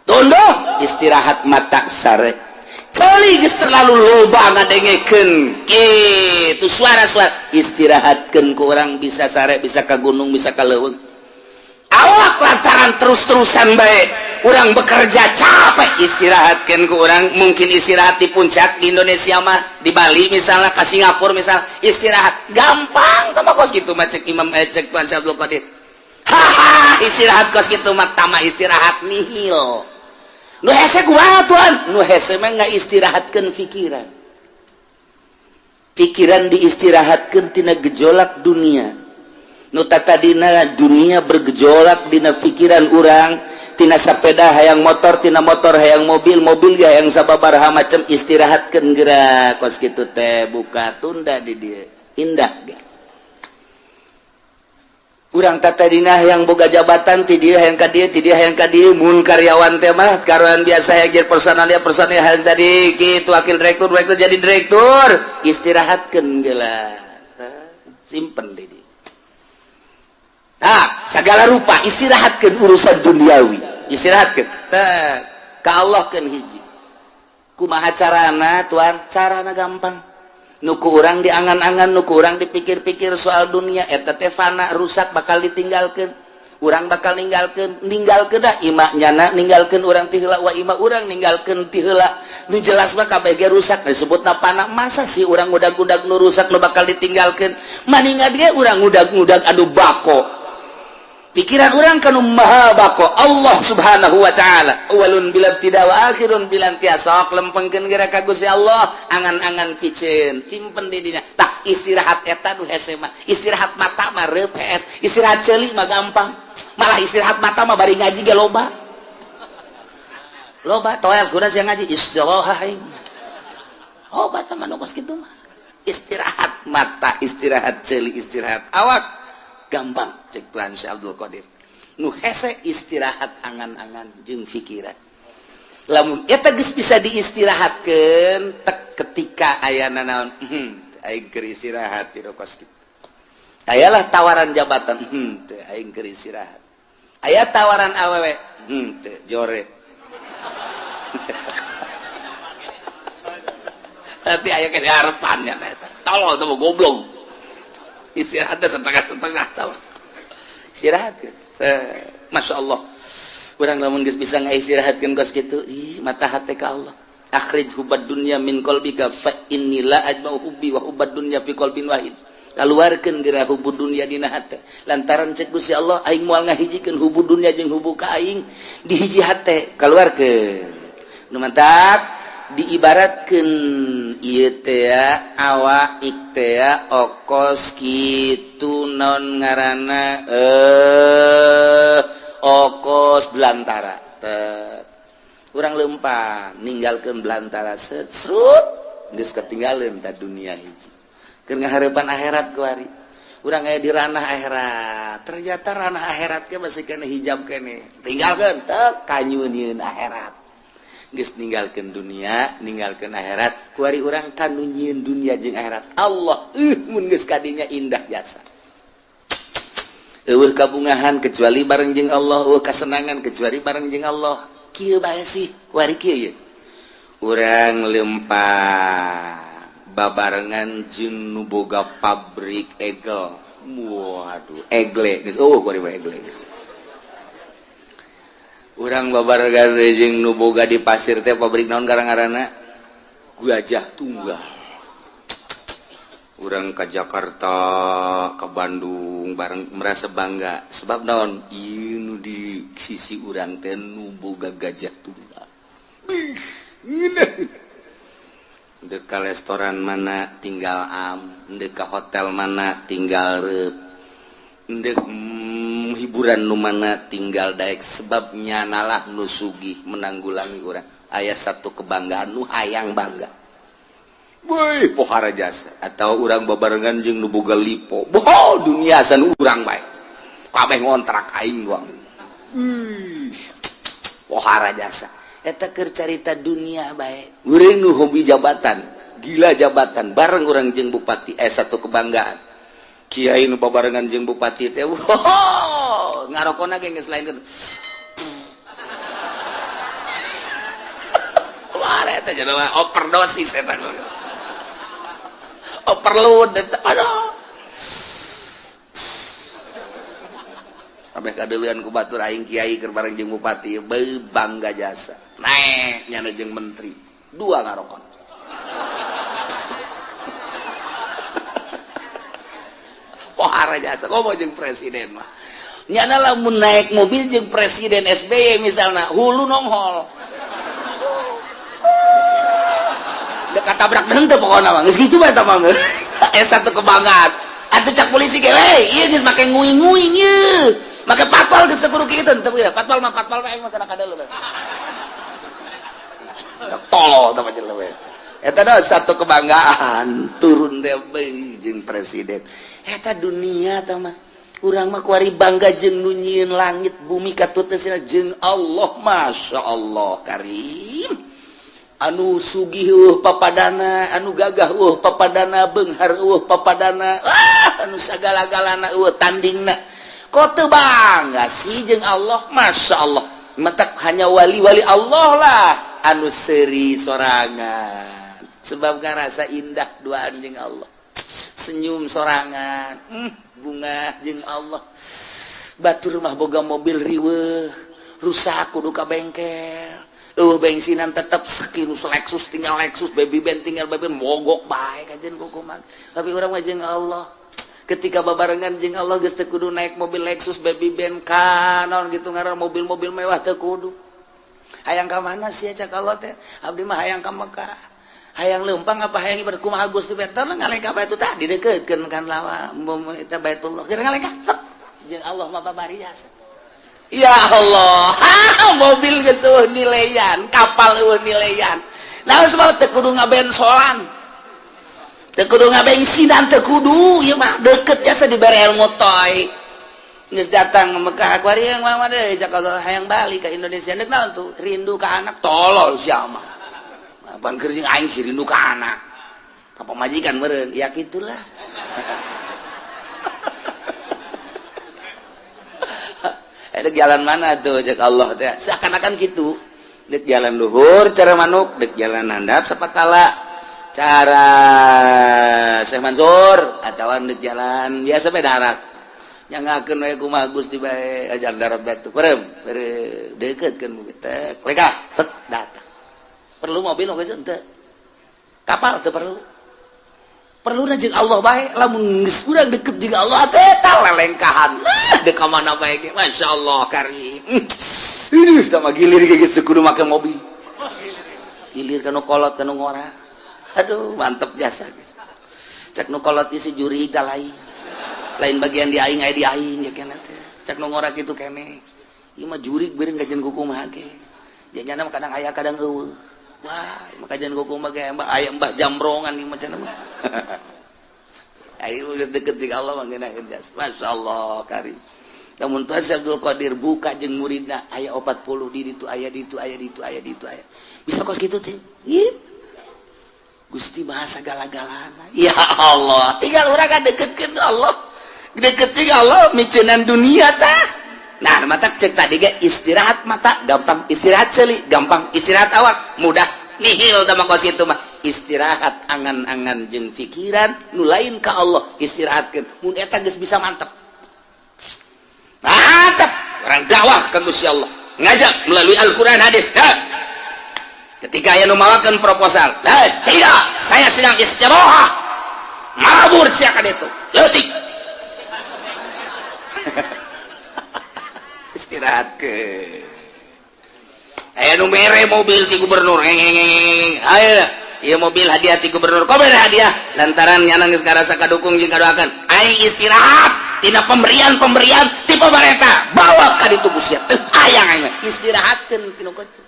Speaker 2: tondo istirahat mata sare cali geus terlalu loba ngadengekeun kitu suara-suara istirahatkeun ku urang bisa sare bisa ka gunung bisa ka leuweung awak lantaran terus-terusan bae urang bekerja capek istirahatkeun ku urang mungkin istirahat di puncak di Indonesia mah di Bali misalnya ka Singapura misal istirahat gampang tah kos kitu mah cek Imam cek Tuan Syabdul Qadir istirahat kos kitu mah tama istirahat nihil nu hese kumaha Tuan nu hese mah ngaistirahatkeun pikiran diistirahatkeun tina gejolak dunia nu tadina dunia bergejolak dina pikiran urang tina sapeda hayang motor tina motor hayang mobil ge hayang sababaraha macam istirahatkeun geura kos kitu teh buka tunda di dieu indah gak urang tata yang boga jabatan ti dia yang ka dia mun karyawan teh mah karyawan biasa yang personal hal tadi gitu wakil direktur jadi direktur istirahatkeun geula simpen deui segala rupa istirahatkeun urusan duniawi istirahatkeun ka Allah keun hiji kumaha carana tuan carana gampang nuku urang diangan-angan nuku urang dipikir-pikir soal dunia eta teh fana rusak bakal ditinggalkeun urang bakal ninggalkeun dah imak nyana ninggalkeun urang ti heula wa imak urang ninggalkeun ti heula nu jelas mah kabeh ge rusak disebutna fana masa sih urang ngudag-ngudag nu rusak nu bakal ditinggalkeun maningat ge urang ngudag-ngudag anu bako pikiran orang kanu maha bako Allah subhanahu wa ta'ala awalun bilam tidak wa akhirun bilam tiasok lempengkeun geura ka Gusti Allah angan-angan piceun timpen di dinya tah istirahat eta nu hese mah istirahat mata mah reup hees istirahat ceuli mah gampang malah istirahat mata mah bari ngaji ge loba toel kuda sia ngaji istirahat aing bata mah nu kos kitu mah istirahat mata istirahat ceuli istirahat awak gampang cek Tuhan Syekh Abdul Qadir nu hese istirahat angan-angan jeung pikiran lamun eta geus bisa diistirahatkeun tek ketika ayana naon aing keur istirahat di kos kitu ayalah tawaran jabatan teu aing keur istirahat aya tawaran awewe teu jore tapi aya ke harapannya eta tolol teu goblok istirahatnya setengah-setengah tahu istirahat Masya Allah urang lamun geus bisa ngaistirahatkeun kos kitu mata hate ka Allah akhrij hubad dunya min qalbika fa inni la ajma'u hubbi wa hubad dunya fi qalbin wahid kaluarkeun geura hubud dunya dina hate lantaran cek Gusti Allah aing moal ngahijikeun hubud dunya jeung hubbu ka aing di hiji hate kaluarkeun nu mantap diibaratkeun ieu teh awa iktea okos kitu non ngaranna okos belantara urang lempang ninggalkeun belantara srut geus katinggalin ta dunia hiji keur ngahareupan akhirat kuari urang aya di ranah akhirat ternyata ranah akhirat ke masih kena hijab kene tinggalkeun teu kanyunieun akhirat geus ninggalkeun dunia ninggalkeun akhirat kuari urang kanu nyieun dunia jeung akhirat Allah mun geus kadinya indah jasa eueuh kabungahan kecuali bareng jeung Allah eueuh kasenangan kecuali bareng jeung Allah kieu bae sih kuari kieu ye urang lempang babarengan jeung nu boga pabrik egel waduh egle geus kuari bae egle geus urang babarengan jeung nu boga di pasir teh pabrik naon garang-garana Gajah Tunggal urang ka Jakarta ka Bandung bareng merasa bangga sebab naon ieu nu di sisi urang teh nu boga Gajah Tunggal dek ka restoran mana tinggal dek ka hotel mana tinggal reup dek hiburan nu mana tinggal daek sebabnya nalah nu sugih menanggulangi urang aya satu kebanggaan nu hayang bangga woi pohara jasa atau urang babarengan jeung nu boga lipo dunia san urang bae kabeh ngontrak aing doang pohara jasa eta keur carita dunia bae urang nu hobi jabatan gila jabatan bareng urang jeung bupati satu kebanggaan kiai nu babarengan jeung bupati teh ngarokona ge geus lain wah eta jelema overdosis eta overload eta aduh kabeh kadeulean ku batur aing kiai keur bareng jeung bupati bangga jasa naek nyana jeung menteri dua ngarokon pohara jasa komo jeung presiden mah nyana lamun naik mobil jeung presiden SBY misalna hulu nonghol dekat tabrak henteu pokona mah geus kitu bae eta mah satu kebanggaan atuh cak polisi ge we ieu geus make nguing-nguing ieu make patwal geus kudu kitu teu ya patwal mah aing mah kana kadeuleum tolol teh jelema eta satu kebanggaan turun deh jeung presiden eta dunia tah mah urang mah kuari bangga jeung nu nyieun langit bumi katutna jeung Allah masya Allah karim anu sugih papadana anu gagah papadana beunghar papadana anu sagala-galana tandingna kok teu bangga sih jeung Allah masya Allah matak hanya wali-wali Allah lah anu seuri sorangan sebab ngarasa indah duaan jeung Allah senyum sorangan bunga jeung Allah batur mah boga mobil riweuh rusak kudu ka bengkel bensinan tetap sekirus Lexus tinggal Lexus baby band tinggal baby band mogok bae kajen kukuman tapi urang mah jeung Allah ketika babarengan jeung Allah geus teu kudu naik mobil Lexus baby band kanon gitu ngaran mobil-mobil mewah teu kudu hayang ka mana sih cak Allah teh abdi mah hayang ka Mekah hayang leumpang apa hayang ibarat kumaha Gusti beton ngalengka bae itu tah dideuketkeun kan lawa eta Baitullah keur ngalengka jeung Allah mah babarias ya Allah mobil geus nilaian kapal nilaian naon sebab teu kudu ngabensolan teu kudu ngabensinan teu kudu ieu mah deukeut jasa dibere ilmu toy geus datang Mekah kuari yang mah deui cak Allah hayang balik ka Indonesia neuk naon tuh rindu ka anak tolol sia mah pan keur jeung aing si rindu ka anak ka pamajikan meureun ya kitulah ada jalan mana tuh cek Allah teh seakan-akan gitu dek jalan luhur cara manuk dek jalan handap sapakala cara Syekh Mansur atawa dek jalan biasa bae darat nyangakeun we kumaha Gusti bae ajar darat batu perem deukeutkeun teh leka tet datang perlu mobil geus henteu kapal teu perlu jeung Allah bae lamun geus urang deket jeung Allah teh tah lelengkahan dek ka mana bae ge masyaallah karim ini sama gilir ge geus kudu make mobil gilir kana kolot kana ngora aduh mantep jasa geus cek nu kolot isi juri da lain bagian di aing aya di aing ya kana teh cek nu ngora kitu keneh ieu mah jurig beureung kajen kukumaha ge janjana kadang aya kadang eueuh wah makajan kukumaha ge aya mbah jambrongan ieu mah cenah mah ayo geus deukeut jeung Allah mah geuna jas masyaallah karim namun tuan Abdul Qadir buka jeung muridna aya 40 di ditu aya ditu aya ditu aya ditu aya bisa kos kitu teh Gusti Maha sagala-galana ya Allah tinggal urang kadeukeutkeun Allah deket jeung Allah miceunnan dunia tah nah matak cek tadi ge istirahat mata gampang istirahat ceuli gampang istirahat awak mudah nihil tah kos kitu mah istirahat angan-angan jeung pikiran nu lain ka Allah istirahatkeun mun eta geus bisa mantep mantep orang dakwah ka Gusti Allah ngajak melalui Al-Qur'an hadis ketika aya nu mawakeun proposal tidak saya sedang istirahat mabur sia ka ditu leutik istirahat ke aya nu mere mobil ti gubernur aya ieu mobil hadiah ti gubernur kok mere hadiah lantaran nyana geus ngarasa kadukung jeung kadoakeun aing istirahat tina pemberian ti pamarentah bawa ka ditu Gusti teu hayang aing istirahatkeun pinu kitu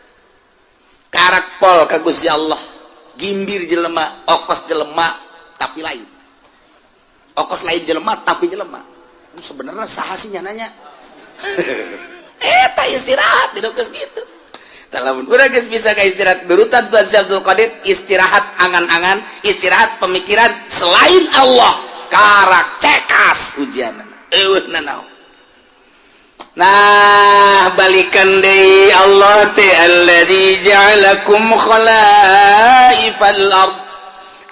Speaker 2: karak pol ka Gusti Allah gimbir jelema okos jelema tapi lain okos lain jelema tapi jelema sebenarnya saha sih nyananya eta istirahat tidak geus kitu tah lamun urang geus bisa ka istirahat berutan Tuan Abdul Qadir istirahat angan-angan istirahat pemikiran selain Allah karak cekas ujianna eueuhna naon nah balikan deui Allah teh allazi ja'alakum khalaifal ard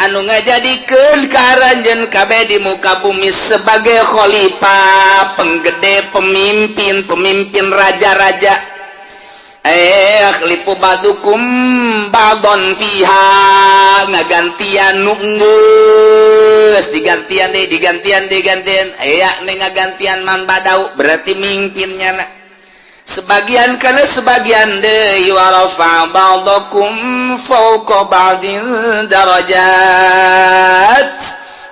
Speaker 2: anu ngajadikeun karanjeun kabeh di muka bumi sebagai khalifah penggede pemimpin raja-raja khalifu badukum ba'don fiha ngagantian nu geus digantian aya ngagantian man badau berarti mimpinnya sebagian kana sebagian deui wa rafa ba'dakum fawqa ba'din darajat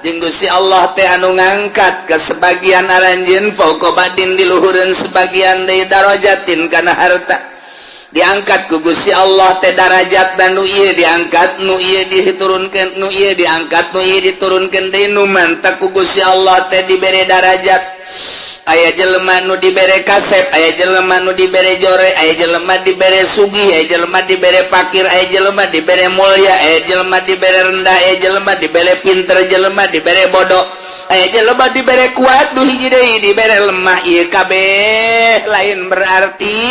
Speaker 2: jeung Gusti Allah teh anu ngangkat ke sebagian aranjeun fawqa ba'din di luhureun sebagian deui darajatin kana harta diangkat ku Gusti Allah teh darajat dan nu ieu diangkat nu ieu diturunkeun nu ieu diangkat nu ieu diturunkeun deui nu mantap ku Gusti Allah teh dibere darajat aya jelema nu dibere kasep aya jelema nu dibere jore aya jelema dibere sugih aya jelema dibere fakir aya jelema dibere mulya aya jelema dibere rendah aya jelema dibere pinter jelema dibere bodoh aya jelema dibere kuat nu hiji deui dibere lemah ieu kabeh lain berarti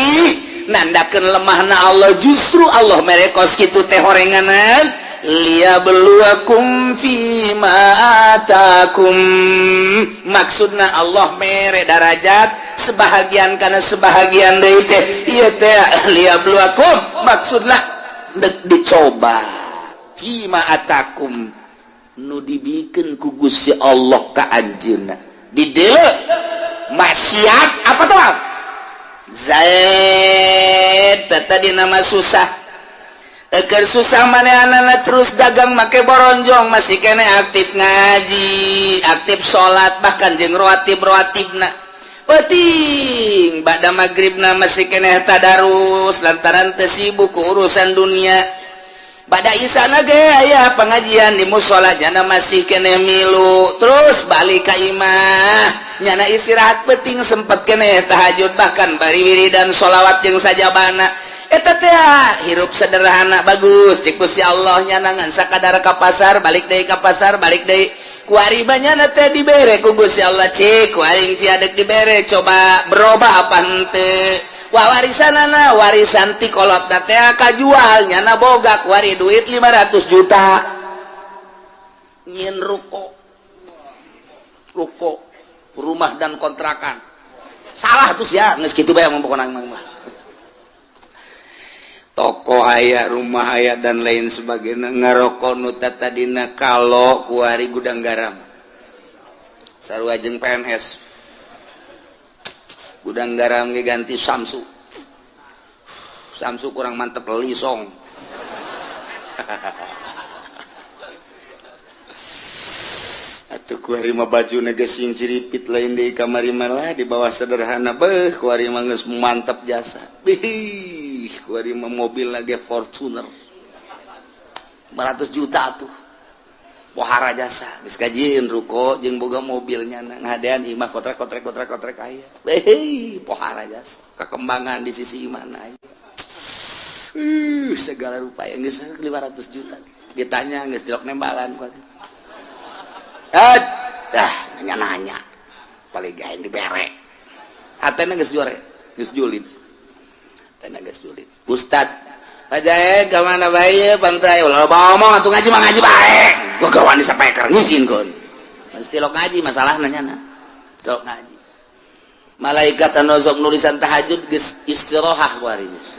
Speaker 2: nandakeun lemahna Allah justru Allah merekos kitu teh horenganan liyabluwakum fima atakum maksudna Allah mere darajat sebahagian kana sebahagian deui teh ieu teh liyabluwakum maksudna dicoba fima atakum nu dibikeun ku Gusti Allah ka anjeunna di dieu maksiat apa tuh Zaid tadi nama susah agar susah manehna terus dagang make boronjong masih kene aktif ngaji aktif sholat bahkan jeung rawatib-rawatibna penting bada magribna masih kene tadarus lantaran teu sibuk ku urusan dunia bada isana ge aya pengajian di mushola nyana masih kene milu terus balik ka imah nyana istirahat penting sempat kene tahajud bahkan bari wiridan sholawat jeung sajabana eta teh hirup sederhana bagus cik Gusti Allah nyana ngan sakadar ka pasar balik deui ka pasar balik deui kuari banyana teh dibere ku Gusti Allah cik kuaring ciadek dibere coba berubah apa henteu warisanana warisan ti kolotna teh kajual nyana boga kuari duit 500 juta nyin ruko rumah dan kontrakan salah tuh ya geus kitu bae pokona mah toko aya rumah aya dan lain sebagainya ngaroko nu tadina kalo kuari gudang garam sarua jeung PNS gudang garam ge ganti Samsu kurang mantep lisong atuh kuari mah bajuna geus sing ciripit lain deui kamari malah di bawah sederhana beuh kuari mah geus mantep jasa bih kuari mah mobil lagi Fortuner 500 juta tuh pohara jasa geus kajieun ruko jeung boga mobilnya ngadean imah kotrek aya beh pohara jasa kakembangan di sisi mana aya segala rupa yang geus 500 juta ditanya geus dilok nembalan kuari nanya paling gaen dibere hatena geus juare geus julid hatena geus julid ustad Pajaen ka mana bae pantai ulah ngomong atuh ngaji mah ngaji bae gua kawan disampaikan ngizin kon mesti lo ngaji masalah nanya lo ngaji malaikat anu sok nulisan tahajud geus istirahah kuari geus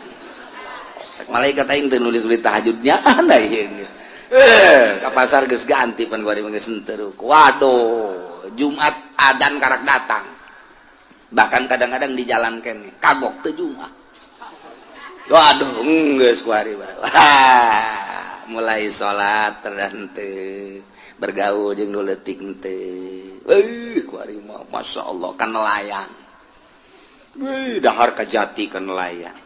Speaker 2: cek malaikat aing teu nulis tahajudnya anda ieu ka pasar geus ganti pan kuari mah geus henteu waduh Jumat adzan karak datang bahkan kadang-kadang di jalan kene kagok teu Jumat waduh geus kuari mulai salat teu bergaul jeung nu leutik teu kuari mah masyaallah kan nelayan dahar ka jati kan nelayan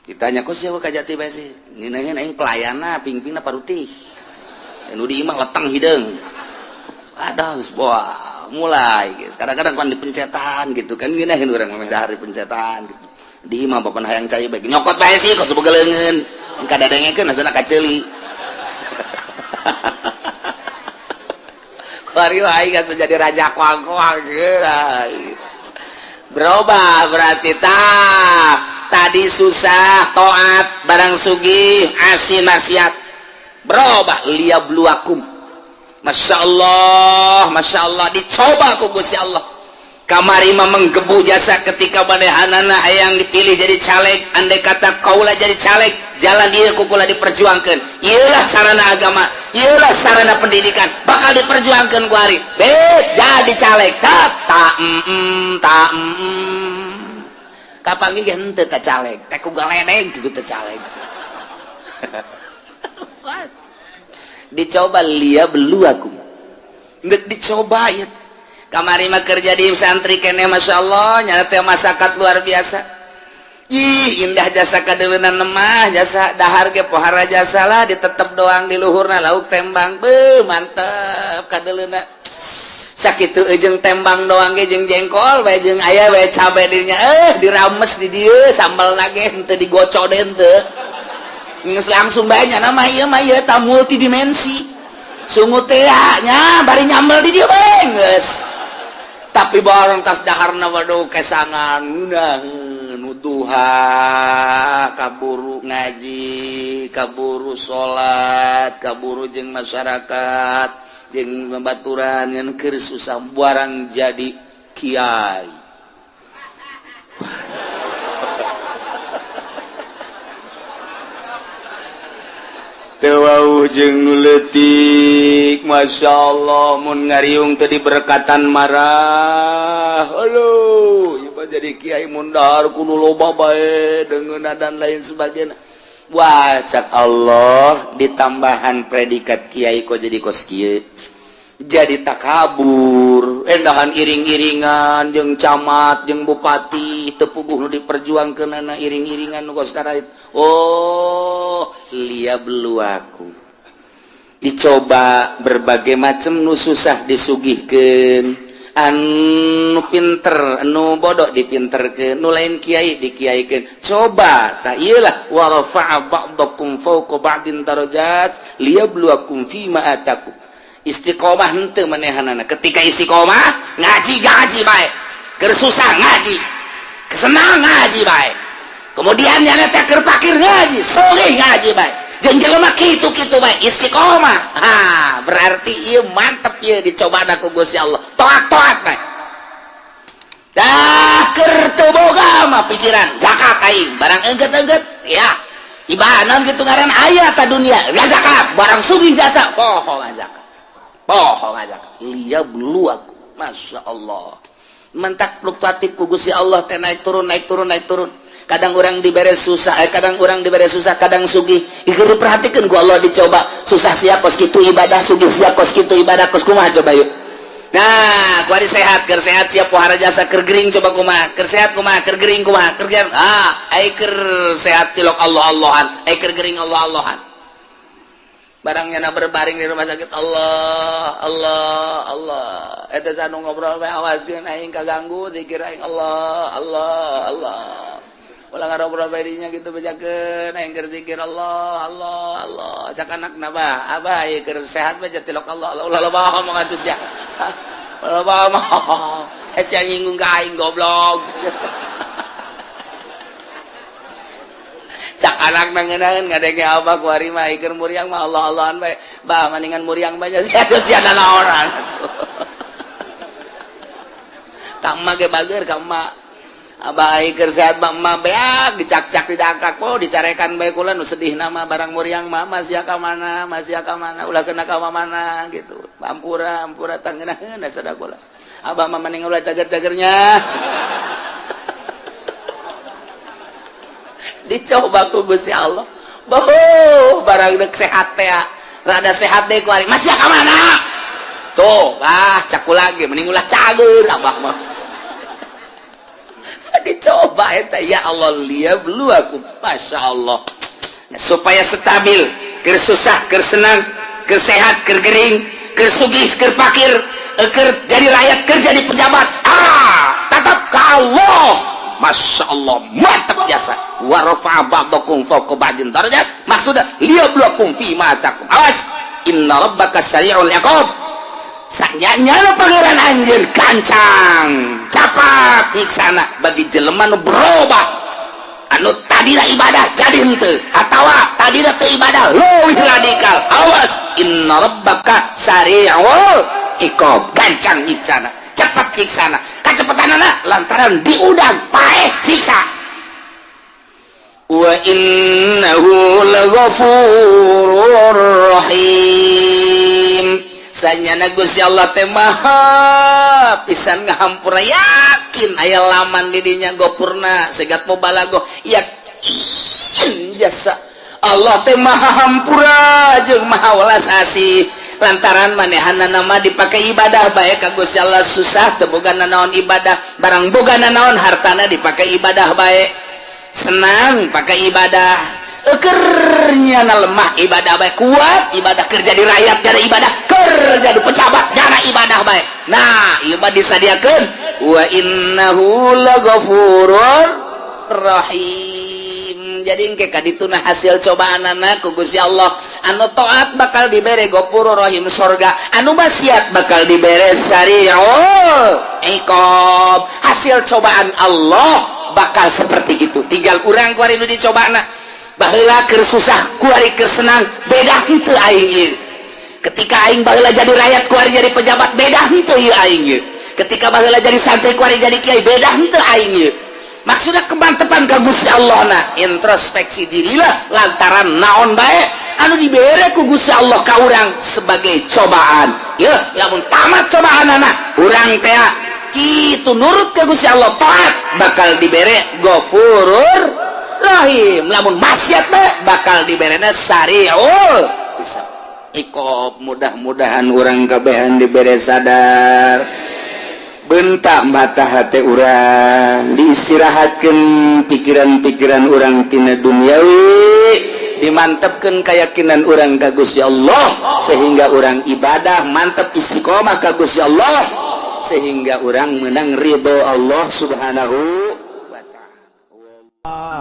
Speaker 2: ditanya kok siapa ka jati bae sih ngeunaheun aing pelayana pingpingna parutih anu di imah letang hideung ada geus boa mulai geus kadang-kadang pan dipencetan gitu kan ngeunaheun urang mah dahar dipencetan gitu di imah bapan hayang cai bae nyokot bae sih kos begeleungeun engka dadengekeun asana kaceuli kuari wae geus jadi raja kuang-kuang berubah berarti tadi susah taat barang sugih asin maksiat berubah liyabluwakum masyaallah dicoba ku Gusti Allah kamari mah menggebu jasa ketika manehanana hayang dipilih jadi caleg andai kata kaula jadi caleg jalan ieu kukula diperjuangkeun ieulah sarana agama ieulah sarana pendidikan bakal diperjuangkeun ku ari jadi caleg kapan ge henteu ka caleg teh ku galedeg kitu teh caleg dicoba liyabluwakum ngeuk dicoba ya kamari mah kerja di santri kene masyaallah nyata teh masyarakat luar biasa indah jasa kadeuleunana mah jasa dahar ge pohara jasa lah ditetep doang di luhurna lauk tembang mantep kadeuleuna sakitu jeung tembang doang ge jeung jengkol bae jeung aya bae cabe dirinya dirames di dieu sambelna ge henteu digocoden teu geus langsung bae nya mah ieu ta multidimensi sungut teh nya bari nyambel di dieu bae geus tapi barang tas daharna waduh kesangan nuduha kaburu ngaji kaburu salat kaburu jeung masyarakat jeung babaturan yang keur susah barang jadi kiai teu jeung nu leutik masyaallah mun ngariung teu diberkatan marah halo ieu jadi kiai mun dahar kudu loba bae deungeunna dan lain sebagainya wah cak Allah ditambahan predikat kiai kok jadi kos kieu jadi takabur endahan iring-iringan jeung camat jeung bupati teu puguh nu diperjuangkeunana iring-iringan nu kos karait liyabluwakum dicoba berbagai macam nu susah disugihkeun anu pinter anu bodoh dipinterkeun nu lain kiai dikiaikeun coba tah ieu lah wa rafa'a ba'dakum fawqa ba'din darajat liyabluwakum fima atakum istiqomah henteu manehanana ketika istiqomah ngaji bae keur susah ngaji kesenang ngaji bae kemudian nyana teh keur pakir ngaji sore ngaji bae jeung jelema kitu-kitu bae istiqomah berarti ieu mantep ieu dicobana ku Gusti Allah toat-toat bae dah keur teu boga mah pikiran zakat aing barang engget-engget ya ibadah naon kitu ngaran aya ta dunia ya zakat barang sugih jasa poho zakat liyabluwakum masyaallah mentak fluktuatif ku Gusti Allah teh naik turun kadang orang dibere susah kadang sugih ieu diperhatikeun ku Allah dicoba susah sia kos kitu ibadah sugih sia kos kitu ibadah kos kumaha coba yuk nah kuari sehat keur sehat sia pohara jasa keur gering coba kumaha keur sehat kumaha keur gering kumaha keur ai keur sehat tilok Allah-Allahan ai keur gering Allah-Allahan barangnya na berbaring di rumah sakit Allah eta sanu ngobrol bae awaskeun aing kaganggu zikir aing Allah ulah ngarobrol bae dinya kitu bejakeun aing keur zikir Allah cak anakna abah ieu keur sehat bae tilok Allah ulah loba ngomong atuh sia ulah loba ngomong sia nyinggung ka aing goblok cak anak nangeunaan ngadenge abah kuari mah keur muriang mah Allah-Allahan bae bah maningan muriang bae sia sia naonan ka emak ge bager ka emak abah keur sehat mah beak dicak-cak didangkak po dicarekan bae kula nu sedihna mah barang muriang mah masih ka mana ulah kena ka mana gitu ampura tangeunahna sada kula abah mah maning ulah cager-cagernya dicoba ku Gusti Allah barang dek sehat teh rada sehat deui kuari masih ka mana tuh cak lagi mending ulah cager abah mah dicoba eta ya Allah liyabluwakum masyaallah supaya stabil keur susah keur senang keur sehat keur gering keur sugih keur pakir keur jadi rakyat keur jadi pejabat tetap ka Allah masyaallah mantap jasa wa rafa'a ba'dakum fawqa ba'din darajat maksudna liyabluwakum fi ma atakum awas inna rabbaka sari'ul iqab sanyanya pangeran anjeun kancang capat nyiksana bagi jelema nu berubah anu tadina ibadah jadi henteu atawa tadina teu ibadah leuwih radikal awas inna rabbaka sari'ul iqab kancang nyiksana cepat nyiksana kacepetanana lantaran diudang paeh siksa wa innahu laghafurur rahim sanyana Gusti Allah teh maha pisan ngahampura yakin aya laman di dinya gopurna segat pobalago yakin jasa Allah teh maha hampura jeung maha welas asih lantaran manehanna nama dipakai ibadah bae ka Gusti Allah susah teu bogana naon ibadah barang bogana naon hartana dipakai ibadah bae senang pakai ibadah, ekernya na lemah ibadah baik, kuat ibadah, kerja di rakyat jadi ibadah, kerja di pejabat jadi ibadah baik. Nah ibadah disadiakan, wa innahu laghafurur rahim. Jadi engke kadituna hasil cobaan anak ku Gusti Allah, anu taat bakal dibere Ghafurur Rahim sorga, anu maksiat bakal dibere sari'ul iqab. Hasil cobaan Allah bakal seperti itu. Tinggal urang kuari nu dicobana, baheula keur susah kuari keur senang, beda henteu aing ieu. Ketika aing baheula jadi rakyat kuari jadi pejabat, beda henteu ieu aing ieu. Ketika baheula jadi santri kuari jadi kiai, beda henteu aing ieu. Maksudnya kemantepan ka Gusti Allah na introspeksi dirilah lantaran naon bae anu dibere ku Gusti Allah ka urang sebagai cobaan. Yeuh, lamun tamat cobaanana urang teh kitu nurut ke Gusti Allah, taat bakal dibere Ghafurur Rahim. Lamun maksiat bae bakal diberena sari'ul iqab. Mudah-mudahan urang kabehan dibere sadar, bentak mata hati urang, diistirahatkan pikiran-pikiran urang tina duniawi, dimantapkan keyakinan urang ka Gusti Allah sehingga urang ibadah mantap istiqomah ka Gusti Allah sehingga urang menang ridho Allah subhanahu wa ta'ala.